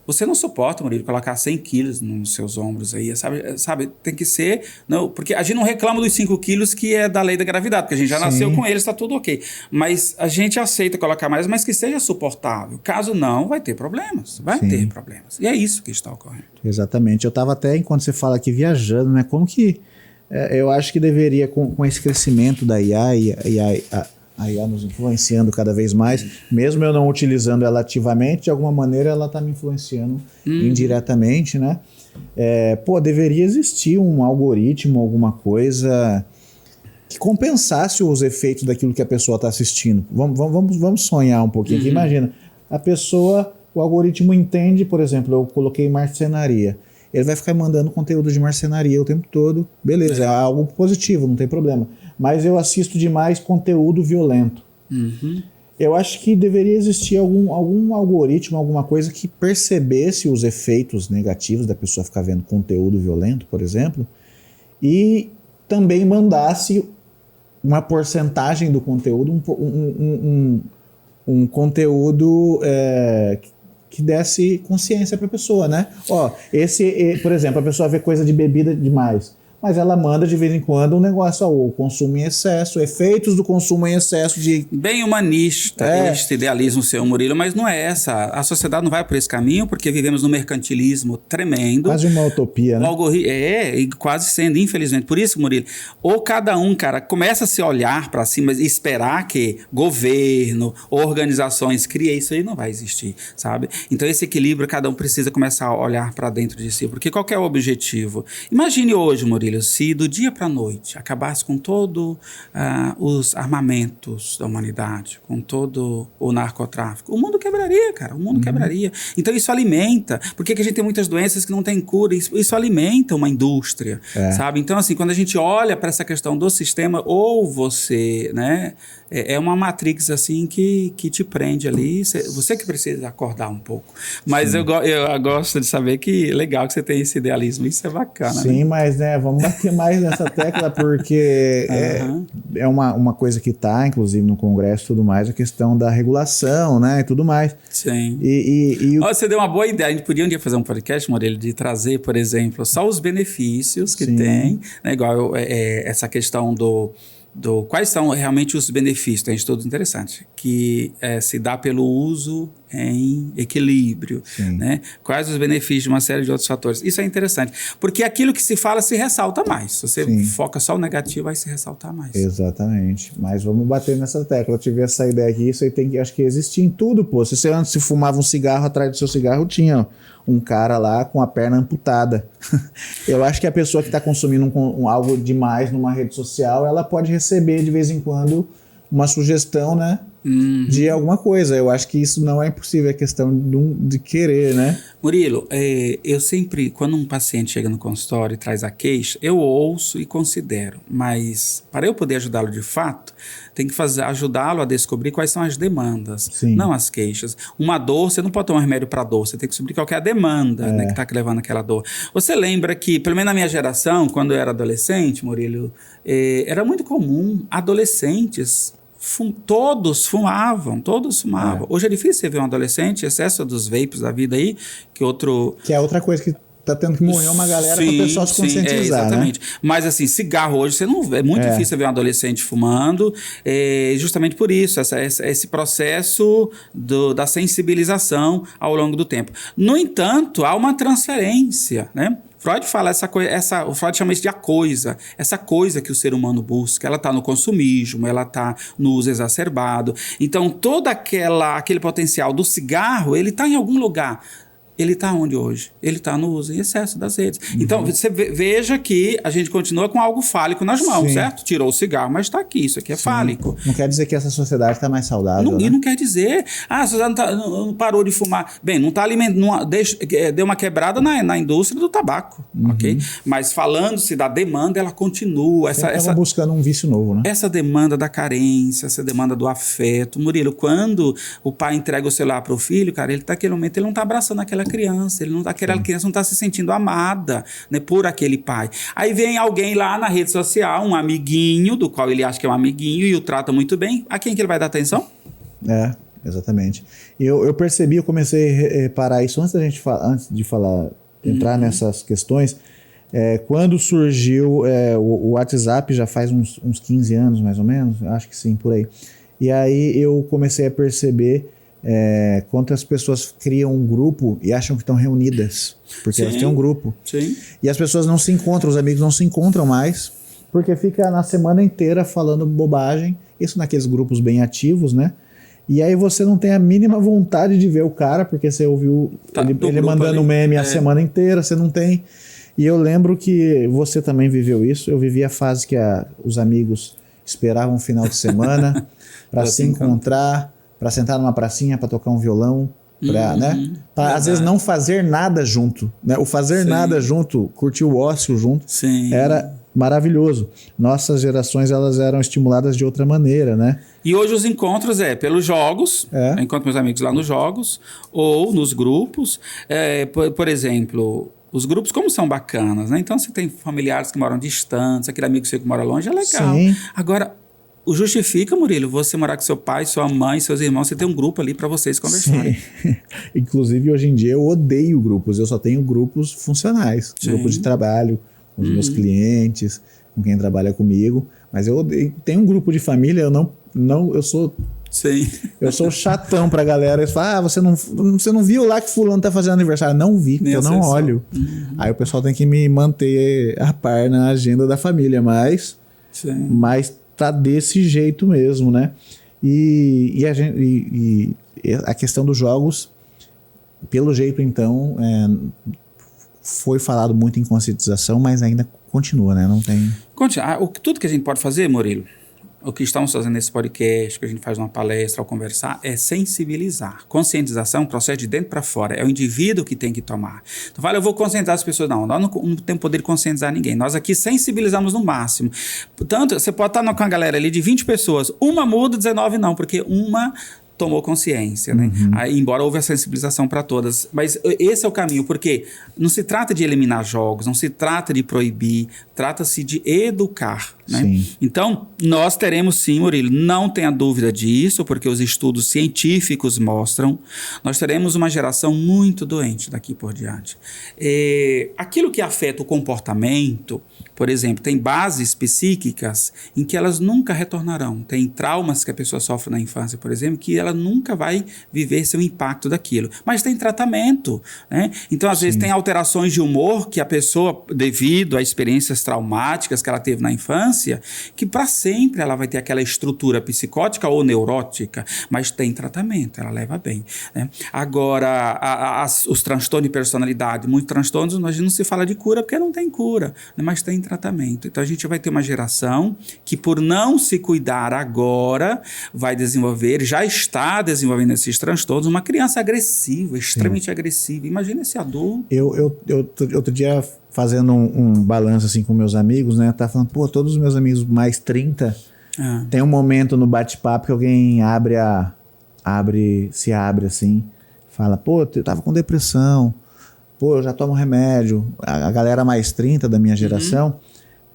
Você não suporta, Murilo, colocar 100 quilos nos seus ombros aí, sabe? Tem que ser... Não, porque a gente não reclama dos 5 quilos que é da lei da gravidade, porque a gente já nasceu com eles, está tudo ok. Mas a gente aceita colocar mais, mas que seja suportável. Caso não, vai ter problemas. Vai ter problemas. E é isso que está ocorrendo. Exatamente. Eu estava até, enquanto você fala aqui, viajando, né? Como que... eu acho que deveria, com esse crescimento da IA a IA nos influenciando cada vez mais, mesmo eu não utilizando ela ativamente, de alguma maneira ela está me influenciando indiretamente, né? Deveria existir um algoritmo, alguma coisa que compensasse os efeitos daquilo que a pessoa está assistindo. Vamos sonhar um pouquinho aqui. Imagina, a pessoa, o algoritmo entende, por exemplo, eu coloquei marcenaria. Ele vai ficar mandando conteúdo de marcenaria o tempo todo. Beleza, é algo positivo, não tem problema. Mas eu assisto demais conteúdo violento. Eu acho que deveria existir algum algoritmo, alguma coisa que percebesse os efeitos negativos da pessoa ficar vendo conteúdo violento, por exemplo, e também mandasse uma porcentagem do conteúdo, um conteúdo que desse consciência para a pessoa, né? Por exemplo, a pessoa vê coisa de bebida demais, mas ela manda de vez em quando um negócio, o consumo em excesso, efeitos do consumo em excesso de... Bem humanista, este idealismo seu, Murilo, mas não é essa. A sociedade não vai por esse caminho, porque vivemos num mercantilismo tremendo. Quase uma utopia, né? E quase sendo, infelizmente. Por isso, Murilo, ou cada um, cara, começa a se olhar para cima e esperar que governo, organizações criem, isso aí não vai existir, sabe? Então esse equilíbrio, cada um precisa começar a olhar para dentro de si, porque qual que é o objetivo? Imagine hoje, Murilo, se do dia para a noite acabasse com todos os armamentos da humanidade, com todo o narcotráfico, o mundo quebraria, cara, o mundo quebraria. Então isso alimenta, porque que a gente tem muitas doenças que não tem cura, isso alimenta uma indústria, sabe? Então assim, quando a gente olha para essa questão do sistema, ou você, né, é uma matrix assim que te prende ali, você que precisa acordar um pouco. Mas eu gosto de saber que legal que você tem esse idealismo, isso é bacana. Sim, né? Mas né, vamos bater mais nessa tecla, porque é uma coisa que está, inclusive, no Congresso e tudo mais, a questão da regulação, né, e tudo mais. Sim. Olha, você deu uma boa ideia. A gente podia um dia fazer um podcast, Murilo, de trazer, por exemplo, só os benefícios que tem, né, igual essa questão quais são realmente os benefícios, tem estudos interessantes, que se dá pelo uso em equilíbrio, né? Quais os benefícios de uma série de outros fatores. Isso é interessante, porque aquilo que se fala se ressalta mais. Se você foca só o negativo, vai se ressaltar mais. Exatamente. Mas vamos bater nessa tecla. Eu tive essa ideia aqui, isso aí tem que, acho que existir em tudo, pô. Se você antes fumava um cigarro, atrás do seu cigarro tinha um cara lá com a perna amputada. Eu acho que a pessoa que está consumindo algo demais numa rede social, ela pode receber de vez em quando uma sugestão, né? de alguma coisa. Eu acho que isso não é impossível, é questão de querer, né? Murilo, eu sempre, quando um paciente chega no consultório e traz a queixa, eu ouço e considero, mas para eu poder ajudá-lo de fato, tem que ajudá-lo a descobrir quais são as demandas, Sim. não as queixas. Uma dor, você não pode tomar remédio para dor, você tem que descobrir qual que é a demanda, né, que está levando aquela dor. Você lembra que, pelo menos na minha geração, quando eu era adolescente, Murilo, era muito comum adolescentes... Todos fumavam. Hoje é difícil você ver um adolescente, excesso dos vapes da vida aí, que é outra coisa que tá tendo que morrer uma galera para o pessoal se conscientizar, exatamente. Né? Mas assim, cigarro hoje, você não é muito difícil ver um adolescente fumando, justamente por isso, esse processo da sensibilização ao longo do tempo. No entanto, há uma transferência, né? Freud fala o Freud chama isso de essa coisa que o ser humano busca, ela está no consumismo, ela está no uso exacerbado. Então, todo aquele potencial do cigarro, ele está em algum lugar. Ele está onde hoje? Ele está no uso em excesso das redes. Então, você veja que a gente continua com algo fálico nas mãos, certo? Tirou o cigarro, mas está aqui, isso aqui é fálico. Não quer dizer que essa sociedade está mais saudável, né? E não quer dizer, a sociedade não parou de fumar. Bem, não está alimentando, deu uma quebrada na indústria do tabaco, ok? Mas falando-se da demanda, ela continua. Estava buscando um vício novo, né? Essa demanda da carência, essa demanda do afeto. Murilo, quando o pai entrega o celular para o filho, cara, ele está naquele momento, ele não está abraçando aquela criança, aquela criança não está se sentindo amada, né, por aquele pai. Aí vem alguém lá na rede social, um amiguinho, do qual ele acha que é um amiguinho e o trata muito bem. A quem que ele vai dar atenção? Exatamente. Eu percebi, eu comecei a reparar isso antes de falar, entrar nessas questões, quando surgiu o WhatsApp, já faz uns 15 anos mais ou menos, acho que sim, por aí. E aí eu comecei a perceber quantas pessoas criam um grupo e acham que estão reunidas, porque elas têm um grupo. Sim. E as pessoas não se encontram, os amigos não se encontram mais, porque fica na semana inteira falando bobagem, isso naqueles grupos bem ativos, né? E aí você não tem a mínima vontade de ver o cara, porque você ouviu ele mandando meme a semana inteira, você não tem. E eu lembro que você também viveu isso, eu vivi a fase que os amigos esperavam o final de semana para se encontrar, para sentar numa pracinha, para tocar um violão, né? Para às vezes não fazer nada junto, né? O fazer nada junto, curtir o ócio junto, era maravilhoso. Nossas gerações, elas eram estimuladas de outra maneira, né? E hoje os encontros pelos jogos, eu encontro meus amigos lá nos jogos, ou nos grupos, por exemplo... Os grupos, como são bacanas, né? Então, você tem familiares que moram distantes, aquele amigo seu que mora longe, é legal. Sim. Agora, o justifica, Murilo, você morar com seu pai, sua mãe, seus irmãos, você tem um grupo ali para vocês conversarem. Sim. Inclusive, hoje em dia, eu odeio grupos. Eu só tenho grupos funcionais. Grupos de trabalho, com os meus clientes, com quem trabalha comigo. Mas eu odeio. Tem um grupo de família, eu sou... Sim. Eu sou chatão pra galera. Eles falam, você não viu lá que fulano tá fazendo aniversário? Não vi, porque eu não olho. Aí o pessoal tem que me manter a par na agenda da família, mas tá desse jeito mesmo, né? E a questão dos jogos, pelo jeito, então, foi falado muito em conscientização, mas ainda continua, né? Não tem... Tudo que a gente pode fazer, Murilo, o que estamos fazendo nesse podcast, que a gente faz numa palestra, ao conversar, é sensibilizar. Conscientização é um processo de dentro para fora. É o indivíduo que tem que tomar. Então, eu vou conscientizar as pessoas. Não, nós não temos poder de conscientizar ninguém. Nós aqui sensibilizamos no máximo. Portanto, você pode estar com a galera ali de 20 pessoas. Uma muda, 19 não, porque uma... tomou consciência, né? Aí, embora houve a sensibilização para todas. Mas esse é o caminho, porque não se trata de eliminar jogos, não se trata de proibir, trata-se de educar, né? Então, nós teremos sim, Murilo, não tenha dúvida disso, porque os estudos científicos mostram, nós teremos uma geração muito doente daqui por diante. Aquilo que afeta o comportamento, por exemplo, tem bases psíquicas em que elas nunca retornarão. Tem traumas que a pessoa sofre na infância, por exemplo, que ela nunca vai viver seu impacto daquilo. Mas tem tratamento, né? Então, às vezes, tem alterações de humor que a pessoa, devido a experiências traumáticas que ela teve na infância, que para sempre ela vai ter aquela estrutura psicótica ou neurótica, mas tem tratamento, ela leva bem, né? Agora, os transtornos de personalidade, muitos transtornos, a gente não se fala de cura porque não tem cura, né? Mas tem tratamento. Então, a gente vai ter uma geração que, por não se cuidar agora, vai desenvolver, já está desenvolvendo esses transtornos, uma criança agressiva, extremamente agressiva. Imagina esse adulto. Eu outro dia, fazendo um balanço assim com meus amigos, né? Tá falando, pô, todos os meus amigos mais 30, tem um momento no bate-papo que alguém se abre assim, fala, pô, eu tava com depressão, pô, eu já tomo remédio. A galera mais 30 da minha geração,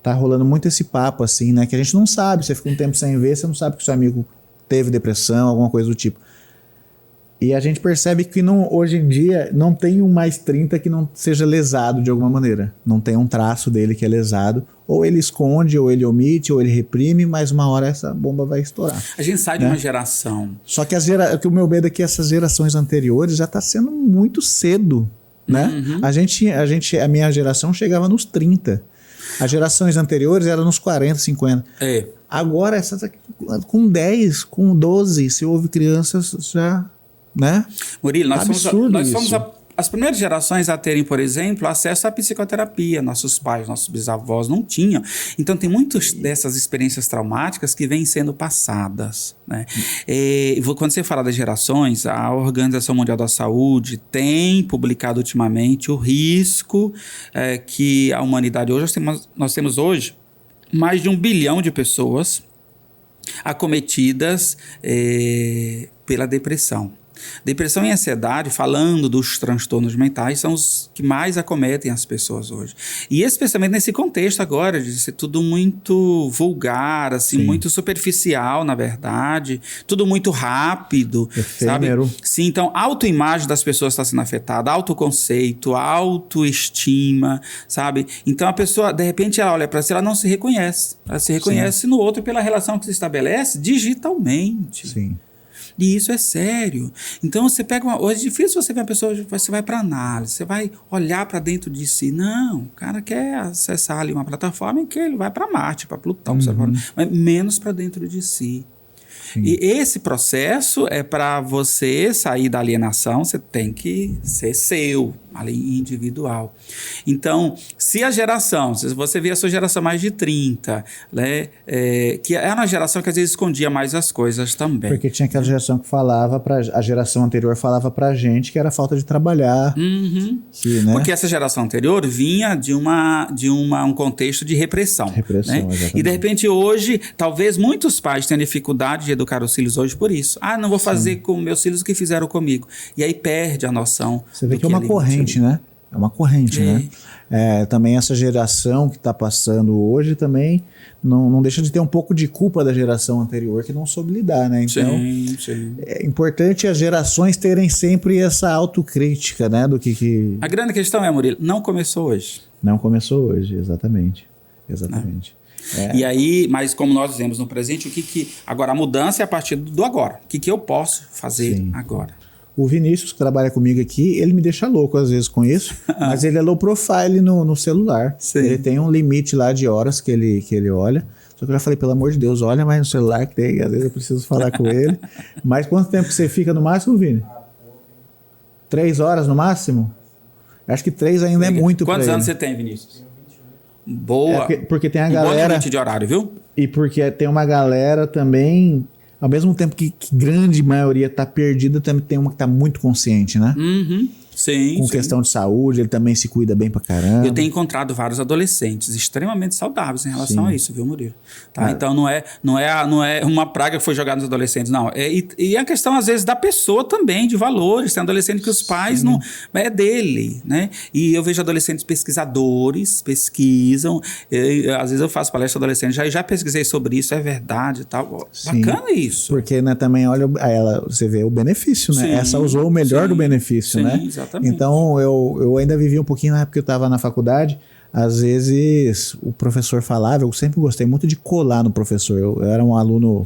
tá rolando muito esse papo assim, né? Que a gente não sabe, você fica um tempo sem ver, você não sabe que o seu amigo teve depressão, alguma coisa do tipo. E a gente percebe que hoje em dia não tem um mais 30 que não seja lesado de alguma maneira. Não tem um traço dele que é lesado. Ou ele esconde, ou ele omite, ou ele reprime, mas uma hora essa bomba vai estourar. A gente sai de uma geração. Só que o meu medo é que essas gerações anteriores já está sendo muito cedo, né? A minha geração chegava nos 30. As gerações anteriores eram nos 40, 50. Agora, essas aqui, com 10, com 12, se houve crianças já... né? Murilo, nós fomos as primeiras gerações a terem, por exemplo, acesso à psicoterapia. Nossos pais, nossos bisavós não tinham. Então, tem muitas dessas experiências traumáticas que vêm sendo passadas, né? Quando você fala das gerações, a Organização Mundial da Saúde tem publicado ultimamente o risco que a humanidade hoje... Nós temos hoje mais de 1 bilhão de pessoas acometidas pela depressão. Depressão e ansiedade, falando dos transtornos mentais, são os que mais acometem as pessoas hoje. E especialmente nesse contexto agora, de ser tudo muito vulgar, assim, muito superficial, na verdade, tudo muito rápido, efêmero. Sabe? Sim, então, a autoimagem das pessoas está sendo afetada, autoconceito, autoestima, sabe? Então, a pessoa, de repente, ela olha para si, ela não se reconhece. Ela se reconhece no outro pela relação que se estabelece digitalmente. Sim. E isso é sério. Então você pega hoje é difícil você ver uma pessoa, você vai para análise, você vai olhar para dentro de si. Não, o cara quer acessar ali uma plataforma em que ele vai para Marte, para Plutão, mas menos para dentro de si. Sim. E esse processo é para você sair da alienação, você tem que ser seu, ali individual. Então, se você vê a sua geração mais de 30, né, que era uma geração que às vezes escondia mais as coisas também. Porque tinha aquela geração que a geração anterior falava pra gente que era falta de trabalhar. Né? Porque essa geração anterior vinha de um contexto de repressão. Né? E de repente hoje, talvez muitos pais tenham dificuldade de educar os filhos hoje por isso. Não vou fazer com meus filhos o que fizeram comigo. E aí perde a noção. Você vê que é uma corrente, né? É uma corrente, né? Também essa geração que está passando hoje também não deixa de ter um pouco de culpa da geração anterior que não soube lidar, né? Então, sim. É importante as gerações terem sempre essa autocrítica, né? Do que... A grande questão Murilo, não começou hoje. Não começou hoje, exatamente. E aí, mas como nós dizemos no presente, agora a mudança é a partir do agora. O que eu posso fazer agora? O Vinícius, que trabalha comigo aqui, ele me deixa louco às vezes com isso, mas ele é low profile no celular. Sim. Ele tem um limite lá de horas que ele olha. Só que eu já falei, pelo amor de Deus, olha mais no celular que tem, às vezes eu preciso falar com ele. Mas quanto tempo você fica no máximo, Vini? 3 horas no máximo? Acho que 3 ainda é muito para ele. Quantos anos você tem, Vinícius? Boa. Porque tem a galera... Bom limite de horário, viu? E porque tem uma galera também... Ao mesmo tempo que grande maioria está perdida, também tem uma que está muito consciente, né? Sim. Com questão de saúde, ele também se cuida bem pra caramba. Eu tenho encontrado vários adolescentes extremamente saudáveis em relação a isso, viu, Murilo? Tá? Então não é uma praga que foi jogada nos adolescentes, não. E a questão, às vezes, da pessoa também, de valores. Tem adolescente que os pais não... É dele, né? E eu vejo adolescentes pesquisadores, pesquisam. Às vezes eu faço palestra adolescente, já pesquisei sobre isso, é verdade e tal. Bacana isso. Porque, né, também, olha, você vê o benefício, né? Essa usou o melhor do benefício, né? Exatamente. Então, eu ainda vivi um pouquinho na época que eu estava na faculdade, às vezes o professor falava, eu sempre gostei muito de colar no professor. Eu era um aluno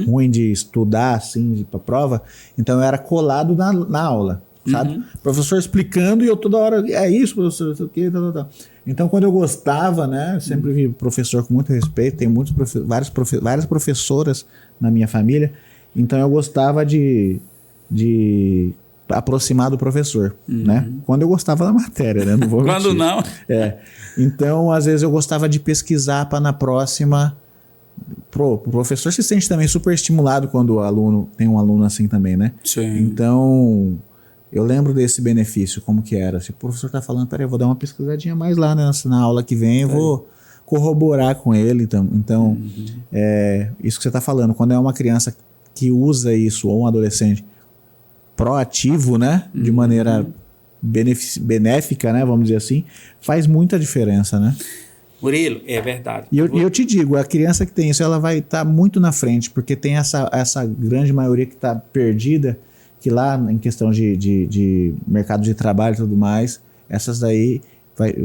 ruim de estudar, assim, para prova, então eu era colado na aula, sabe? O professor explicando e eu toda hora, é isso, professor, isso aqui, tal. Então, quando eu gostava, né, eu sempre vi professor com muito respeito, tem várias professoras na minha família, então eu gostava de aproximar do professor, né? Quando eu gostava da matéria, né? Não vou mentir. Quando não. Então, às vezes eu gostava de pesquisar para na próxima... O professor se sente também super estimulado quando tem um aluno assim também, né? Sim. Então, eu lembro desse benefício, como que era. Se o professor tá falando, peraí, eu vou dar uma pesquisadinha mais lá, né? Na aula que vem, eu vou corroborar com ele. Então, isso que você tá falando, quando é uma criança que usa isso, ou um adolescente proativo, né? De maneira benéfica, né? Vamos dizer assim, faz muita diferença, né? Murilo, é verdade. E eu te digo, a criança que tem isso, ela vai estar muito na frente, porque tem essa grande maioria que está perdida, que lá em questão de mercado de trabalho e tudo mais, essas daí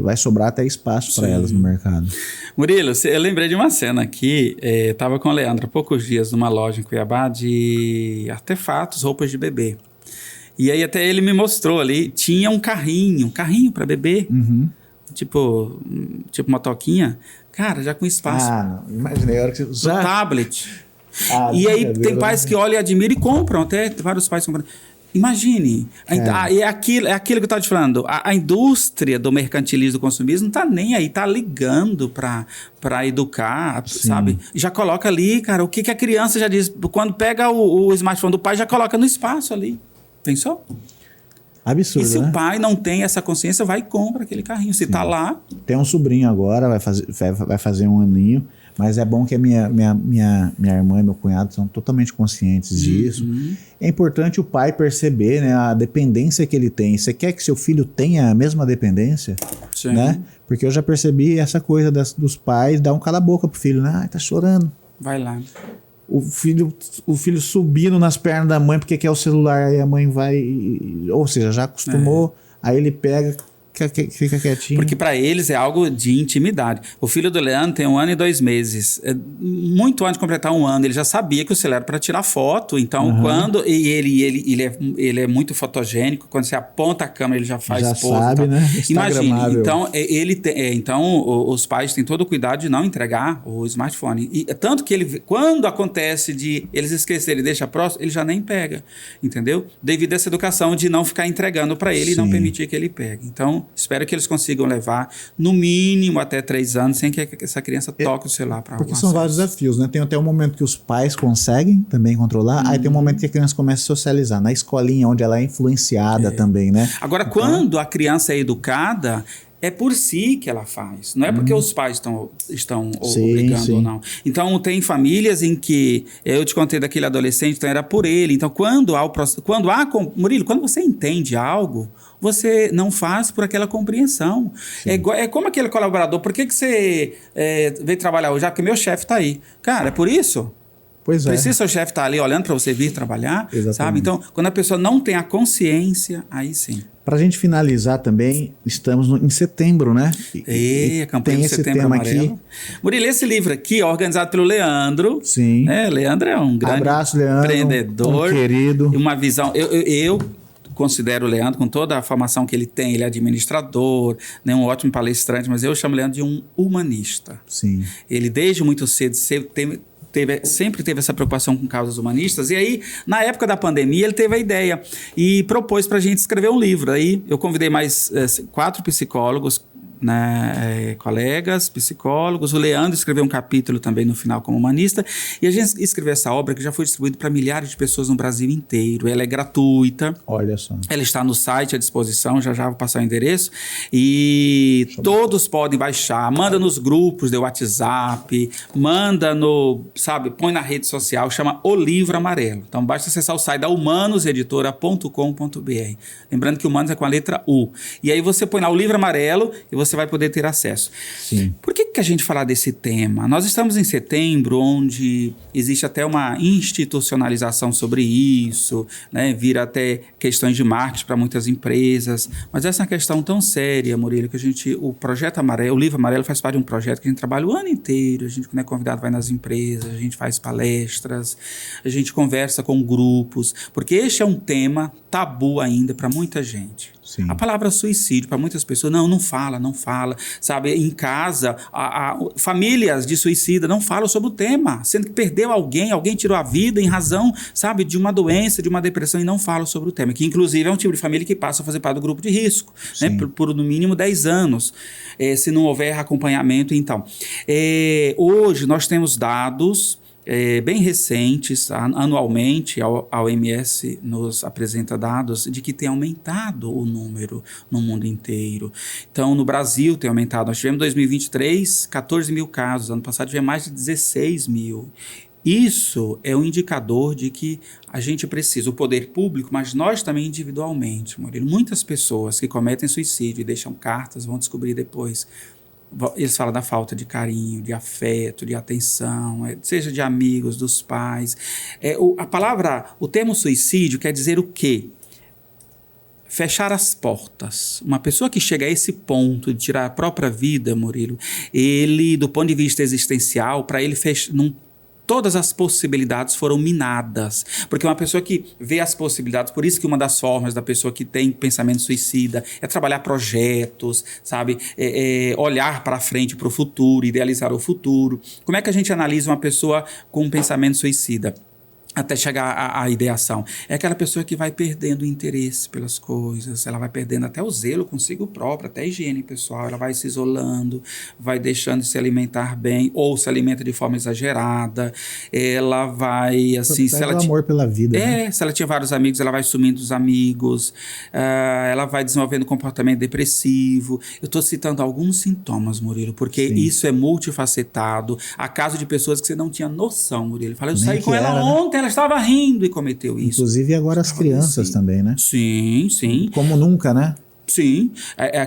vai sobrar até espaço para elas no mercado. Murilo, eu lembrei de uma cena aqui, estava com o Leandro há poucos dias numa loja em Cuiabá de artefatos, roupas de bebê. E aí até ele me mostrou ali, tinha um carrinho para bebê, tipo motoquinha, cara, já com espaço. Não, imaginei a hora que você... tablet. E aí tem pais que olham e admiram e compram, até vários pais compram. Imagine, é aquilo que eu estava te falando, a indústria do mercantilismo do consumismo não está nem aí, está ligando para educar, sabe? Já coloca ali, cara, o que a criança já diz, quando pega o smartphone do pai, já coloca no espaço ali. Pensou? Absurdo, e se né? o pai não tem essa consciência, vai e compra aquele carrinho. Se tá lá... Tem um sobrinho agora, vai fazer 1 aninho, mas é bom que a minha irmã e meu cunhado são totalmente conscientes disso. É importante o pai perceber, né, a dependência que ele tem. Você quer que seu filho tenha a mesma dependência? Sim. Né? Porque eu já percebi essa coisa dos pais, dar um cala-boca pro filho, né? Tá chorando. Vai lá. O filho subindo nas pernas da mãe porque quer o celular, aí a mãe vai... Ou seja, já acostumou, aí ele pega... Fica quietinho. Porque para eles é algo de intimidade. O filho do Leandro tem 1 ano e 2 meses. Muito antes de completar 1 ano, ele já sabia que o celular era para tirar foto. Então, quando... E ele é muito fotogênico. Quando você aponta a câmera, ele já faz já pose. Sabe, né? Imagine. Então, os pais têm todo o cuidado de não entregar o smartphone. E, tanto que quando acontece de eles esquecerem e deixar próximo, ele já nem pega. Entendeu? Devido a essa educação de não ficar entregando para ele e não permitir que ele pegue. Então, espero que eles consigam levar no mínimo até 3 anos sem que essa criança toque o celular para alguma Porque são vários desafios, né? Tem até um momento que os pais conseguem também controlar, aí tem um momento que a criança começa a socializar, na escolinha, onde ela é influenciada também, né? Agora, quando a criança é educada, é por si que ela faz, não é porque os pais estão obrigando ou não. Então, tem famílias em que, eu te contei daquele adolescente, então era por ele. Então, Murilo, quando você entende algo, você não faz por aquela compreensão. É como aquele colaborador, por que você veio trabalhar hoje? Porque meu chefe está aí. Cara, é por isso? Pois é. Precisa seu chefe estar ali olhando para você vir trabalhar, sabe? Então, quando a pessoa não tem a consciência, aí sim. Para a gente finalizar também, estamos em setembro, né? A campanha do Setembro Amarelo. Aqui. Murilo, esse livro aqui é organizado pelo Leandro. Sim. Leandro é um grande empreendedor. Um querido. E uma visão... Eu considero o Leandro, com toda a formação que ele tem, ele é administrador, né, um ótimo palestrante, mas eu chamo o Leandro de um humanista. Sim. Ele, desde muito cedo, sempre teve essa preocupação com causas humanistas, e aí, na época da pandemia, ele teve a ideia e propôs para a gente escrever um livro. Aí eu convidei mais 4 psicólogos, né, colegas, psicólogos. O Leandro escreveu um capítulo também no final como humanista, e a gente escreveu essa obra que já foi distribuída para milhares de pessoas no Brasil inteiro. Ela é gratuita. Olha só. Ela está no site à disposição, já vou passar o endereço, e todos podem baixar. Manda nos grupos de WhatsApp, manda põe na rede social, chama O Livro Amarelo. Então basta acessar o site da humanoseditora.com.br. Lembrando que Humanos é com a letra U. E aí você põe lá O Livro Amarelo e você vai poder ter acesso. Sim. Por que a gente falar desse tema? Nós estamos em setembro, onde existe até uma institucionalização sobre isso, né? Vira até questões de marketing para muitas empresas. Mas essa é uma questão tão séria, Murilo, que o Projeto Amarelo, o Livro Amarelo faz parte de um projeto que a gente trabalha o ano inteiro. A gente, quando é convidado, vai nas empresas, a gente faz palestras, a gente conversa com grupos, porque este é um tema tabu ainda para muita gente. Sim. A palavra suicídio, para muitas pessoas, não fala, sabe? Em casa, famílias de suicida não falam sobre o tema, sendo que perdeu alguém tirou a vida em razão, sabe, de uma doença, de uma depressão, e não falam sobre o tema, que inclusive é um tipo de família que passa a fazer parte do grupo de risco, né? Por no mínimo 10 anos, se não houver acompanhamento. Então, hoje nós temos dados bem recentes, anualmente a OMS nos apresenta dados de que tem aumentado o número no mundo inteiro. Então, no Brasil tem aumentado. Nós tivemos em 2023 14 mil casos, ano passado tivemos mais de 16 mil. Isso é um indicador de que a gente precisa, o poder público, mas nós também individualmente, Murilo. Muitas pessoas que cometem suicídio e deixam cartas, vão descobrir depois. Eles falam da falta de carinho, de afeto, de atenção, seja de amigos, dos pais. O termo suicídio quer dizer o quê? Fechar as portas. Uma pessoa que chega a esse ponto de tirar a própria vida, Murilo, ele, do ponto de vista existencial, para ele todas as possibilidades foram minadas, porque uma pessoa que vê as possibilidades, por isso que uma das formas da pessoa que tem pensamento suicida é trabalhar projetos, sabe, olhar para frente, para o futuro, idealizar o futuro. Como é que a gente analisa uma pessoa com um pensamento suicida? Até chegar à ideação. É aquela pessoa que vai perdendo o interesse pelas coisas, ela vai perdendo até o zelo consigo própria, até a higiene pessoal, ela vai se isolando, vai deixando de se alimentar bem, ou se alimenta de forma exagerada, ela vai, assim... Se ela amor pela vida, né? Se ela tinha vários amigos, ela vai sumindo dos amigos, ela vai desenvolvendo comportamento depressivo. Eu estou citando alguns sintomas, Murilo, porque isso é multifacetado. Há casos de pessoas que você não tinha noção, Murilo. Eu saí com ela ontem, ela estava rindo e cometeu isso. Inclusive agora as crianças também, né? Sim. Como nunca, né? Sim,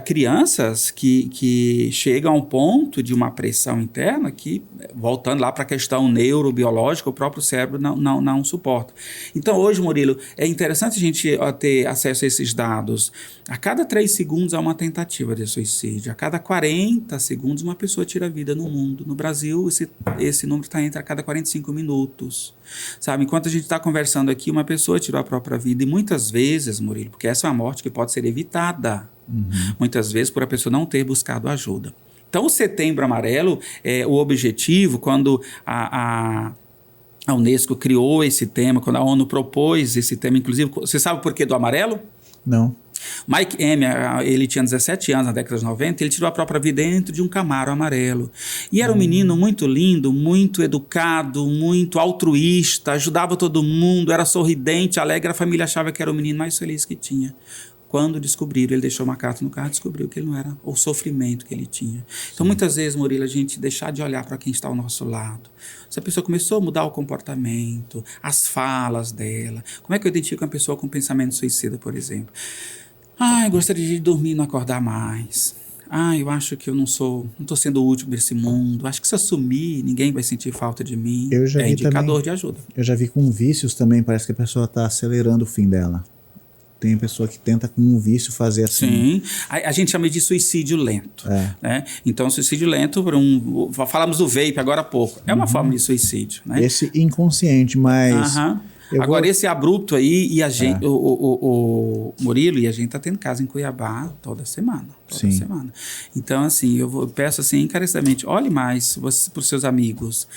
crianças que chegam a um ponto de uma pressão interna que, voltando lá para a questão neurobiológica, o próprio cérebro não suporta. Então, hoje, Murilo, é interessante a gente ter acesso a esses dados. A cada 3 segundos há uma tentativa de suicídio. A cada 40 segundos uma pessoa tira a vida no mundo. No Brasil, esse número está entre a cada 45 minutos. Sabe? Enquanto a gente está conversando aqui, uma pessoa tirou a própria vida. E muitas vezes, Murilo, porque essa é uma morte que pode ser evitada. Muitas vezes por a pessoa não ter buscado ajuda. Então, o Setembro Amarelo, o objetivo, quando a Unesco criou esse tema, quando a ONU propôs esse tema, inclusive, você sabe o porquê do amarelo? Não. Mike M, ele tinha 17 anos na década de 90, ele tirou a própria vida dentro de um Camaro amarelo. E era um menino muito lindo, muito educado, muito altruísta, ajudava todo mundo, era sorridente, alegre, a família achava que era o menino mais feliz que tinha. Quando descobriram, ele deixou uma carta no carro, descobriu que ele não era, o sofrimento que ele tinha. Então, muitas vezes, Murilo, a gente deixar de olhar para quem está ao nosso lado. Se a pessoa começou a mudar o comportamento, as falas dela, como é que eu identifico uma pessoa com pensamento suicida, por exemplo? Gostaria de dormir e não acordar mais. Eu acho que eu não estou sendo útil nesse mundo. Acho que se eu sumir, ninguém vai sentir falta de mim. É indicador de ajuda. Eu já vi com vícios também, parece que a pessoa está acelerando o fim dela. Tem pessoa que tenta com um vício fazer assim. Sim, a gente chama de suicídio lento. Né? Então, suicídio lento, falamos do vape agora há pouco, é uma forma de suicídio. Né? Esse inconsciente, mas... Agora, esse abrupto aí, e a gente, o Murilo, e a gente está tendo casa em Cuiabá toda semana. Então, assim, eu peço assim, encarecidamente, olhe mais para os seus amigos,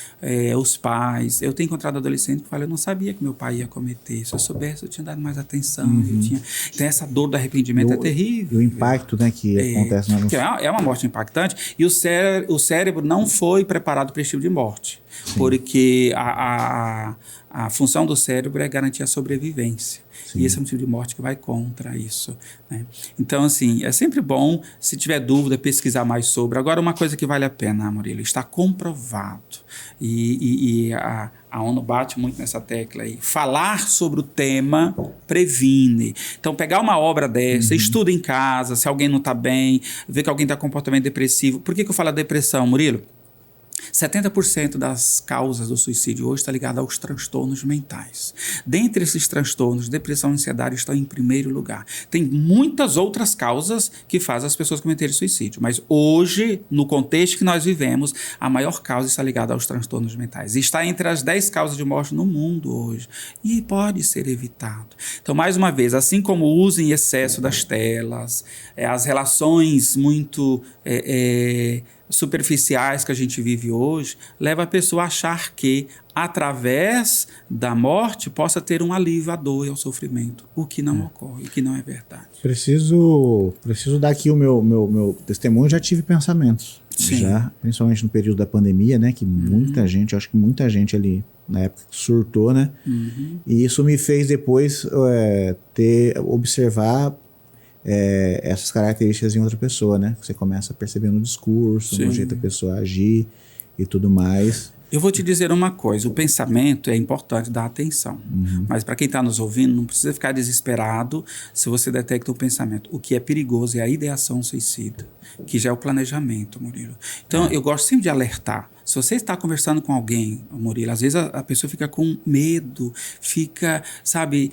os pais. Eu tenho encontrado adolescente que fala, eu não sabia que meu pai ia cometer. Se eu soubesse, eu tinha dado mais atenção. Então, essa dor do arrependimento é terrível. E o impacto, né, que acontece na nossa... É uma morte impactante. E o cérebro não foi preparado para esse tipo de morte. Porque a função do cérebro é garantir a sobrevivência. E esse é um tipo de morte que vai contra isso. Né? Então, assim, é sempre bom, se tiver dúvida, pesquisar mais sobre. Agora, uma coisa que vale a pena, Murilo, está comprovado. E a ONU bate muito nessa tecla aí. Falar sobre o tema previne. Então, pegar uma obra dessa, estuda em casa, se alguém não está bem, vê que alguém está com comportamento depressivo. Por que eu falo depressão, Murilo? 70% das causas do suicídio hoje está ligada aos transtornos mentais. Dentre esses transtornos, depressão e ansiedade estão em primeiro lugar. Tem muitas outras causas que fazem as pessoas cometerem suicídio, mas hoje, no contexto que nós vivemos, a maior causa está ligada aos transtornos mentais. E está entre as 10 causas de morte no mundo hoje. E pode ser evitado. Então, mais uma vez, assim como o uso em excesso das telas, as relações muito superficiais que a gente vive hoje, leva a pessoa a achar que, através da morte, possa ter um alívio à dor e ao sofrimento, o que não ocorre, o que não é verdade. Preciso dar aqui o meu testemunho. Já tive pensamentos, já, principalmente no período da pandemia, né, que muita gente, acho que muita gente ali na época surtou, né, e isso me fez depois observar essas características em outra pessoa, né? Você começa a perceber no discurso, no jeito da pessoa agir e tudo mais. Eu vou te dizer uma coisa, o pensamento é importante dar atenção, mas para quem está nos ouvindo, não precisa ficar desesperado se você detecta o pensamento. O que é perigoso é a ideação suicida, que já é o planejamento, Murilo. Então, eu gosto sempre de alertar. Se você está conversando com alguém, Murilo, às vezes a pessoa fica com medo, fica, sabe,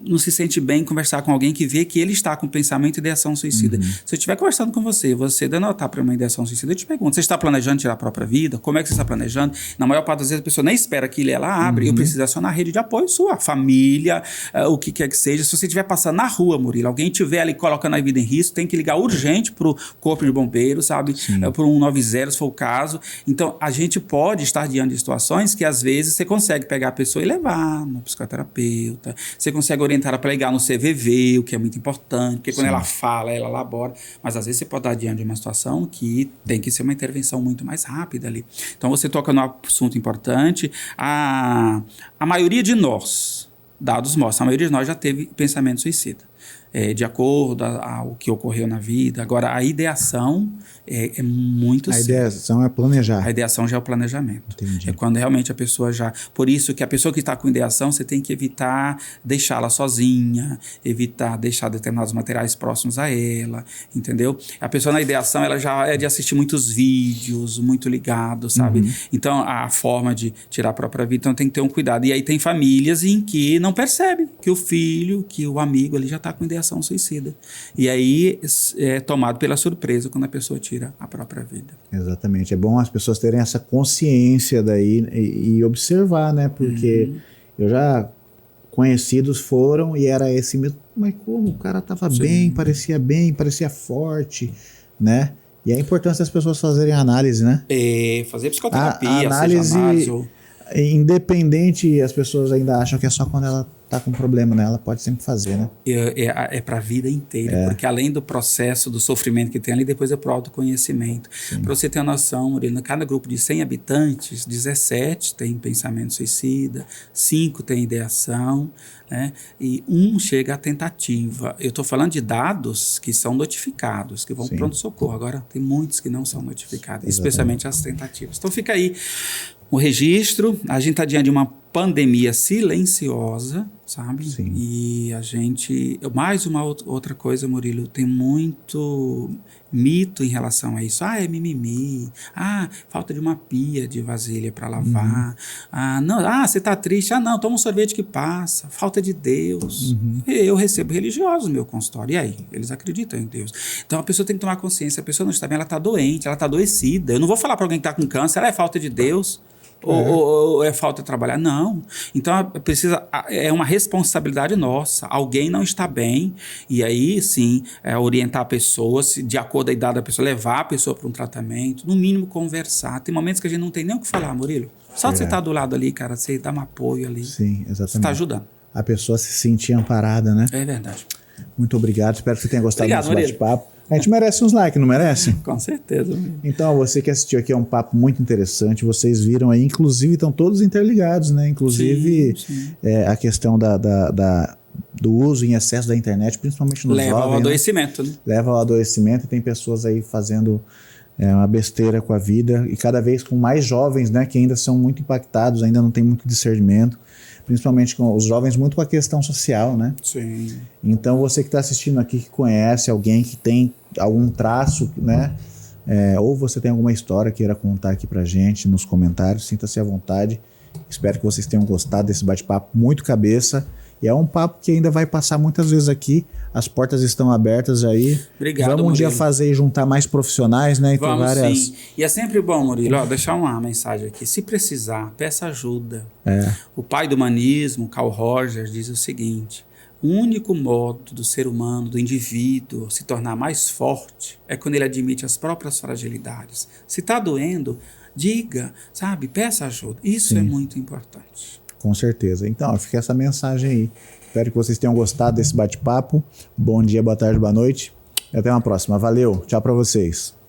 não se sente bem em conversar com alguém que vê que ele está com pensamento e ideação suicida. Se eu estiver conversando com você denotar para uma ideação suicida, eu te pergunto, você está planejando tirar a própria vida? Como é que você está planejando? Na maior parte das vezes a pessoa nem espera que ela abre, eu preciso acionar a rede de apoio sua, família, o que quer que seja. Se você estiver passando na rua, Murilo, alguém estiver ali colocando a vida em risco, tem que ligar urgente para o corpo de bombeiros, sabe? Para um 190, se for o caso. Então, a gente pode estar diante de situações que às vezes você consegue pegar a pessoa e levar no psicoterapeuta, você consegue orientar para ligar no CVV, o que é muito importante, porque quando ela fala, ela elabora, mas às vezes você pode estar diante de uma situação que tem que ser uma intervenção muito mais rápida ali. Então você toca num assunto importante. A maioria de nós, dados mostram, a maioria de nós já teve pensamento suicida, de acordo ao que ocorreu na vida. Agora, a ideação é muito séria. A ideação é planejar. A ideação já é o planejamento. Entendi. É quando realmente a pessoa já... Por isso que a pessoa que está com ideação, você tem que evitar deixá-la sozinha, evitar deixar determinados materiais próximos a ela, entendeu? A pessoa na ideação, ela já é de assistir muitos vídeos, muito ligado, sabe? Então, a forma de tirar a própria vida, então tem que ter um cuidado. E aí tem famílias em que não percebe que o filho, que o amigo ali já está com ideação suicida. E aí é tomado pela surpresa quando a pessoa tira a própria vida. Exatamente. É bom as pessoas terem essa consciência daí e observar, né? Porque eu já conhecidos foram e era esse mesmo. Mas como? O cara estava bem, parecia forte, né? E a importância das pessoas fazerem análise, né? Fazer psicoterapia, a análise, independente, as pessoas ainda acham que é só quando ela tá com problema, né? Ela pode sempre fazer, né? É para a vida inteira, porque além do processo do sofrimento que tem ali, depois é pro autoconhecimento. Para você ter uma noção, Murilo, cada grupo de 100 habitantes, 17 tem pensamento suicida, 5 tem ideação, né? E 1 chega à tentativa. Eu estou falando de dados que são notificados, que vão para o pronto-socorro. Agora, tem muitos que não são notificados, especialmente as tentativas. Então, fica aí o registro. A gente está diante de uma pandemia silenciosa, sabe? Sim. E a gente... Mais uma outra coisa, Murilo, tem muito mito em relação a isso. É mimimi. Falta de uma pia de vasilha para lavar. Você está triste. Não, toma um sorvete que passa. Falta de Deus. Eu recebo religiosos no meu consultório. E aí? Eles acreditam em Deus. Então, a pessoa tem que tomar consciência. A pessoa não está bem, ela está doente, ela está adoecida. Eu não vou falar para alguém que está com câncer, é falta de Deus. Ou é falta de trabalhar? Não. Então, é uma responsabilidade nossa. Alguém não está bem, e aí, sim, orientar a pessoa, de acordo com a idade da pessoa, levar a pessoa para um tratamento, no mínimo conversar. Tem momentos que a gente não tem nem o que falar, Murilo. Só de você estar do lado ali, cara, você dá um apoio ali. Sim, exatamente. Você está ajudando. A pessoa se sentir amparada, né? É verdade. Muito obrigado, espero que você tenha gostado Obrigado, desse bate-papo. A gente merece uns likes, não merece? Com certeza. Então, você que assistiu aqui é um papo muito interessante. Vocês viram aí, inclusive, estão todos interligados, né? Inclusive, a questão do uso em excesso da internet, principalmente nos jovens. Leva ao adoecimento, né? Leva ao adoecimento. Tem pessoas aí fazendo uma besteira com a vida. E cada vez com mais jovens, né? Que ainda são muito impactados, ainda não tem muito discernimento. Principalmente com os jovens, muito com a questão social, né? Sim. Então, você que está assistindo aqui, que conhece alguém que tem algum traço, né? ou você tem alguma história que queira contar aqui pra gente nos comentários, sinta-se à vontade. Espero que vocês tenham gostado desse bate-papo muito cabeça. E é um papo que ainda vai passar muitas vezes aqui. As portas estão abertas aí. Obrigado, Vamos um dia fazer e juntar mais profissionais, né? Vamos sim. E é sempre bom, Murilo, deixar uma mensagem aqui. Se precisar, peça ajuda. O pai do humanismo, Carl Rogers, diz o seguinte: o único modo do ser humano, do indivíduo, se tornar mais forte é quando ele admite as próprias fragilidades. Se está doendo, diga, sabe? Peça ajuda. Isso é muito importante. Com certeza. Então, fica essa mensagem aí. Espero que vocês tenham gostado desse bate-papo. Bom dia, boa tarde, boa noite. E até uma próxima. Valeu. Tchau para vocês.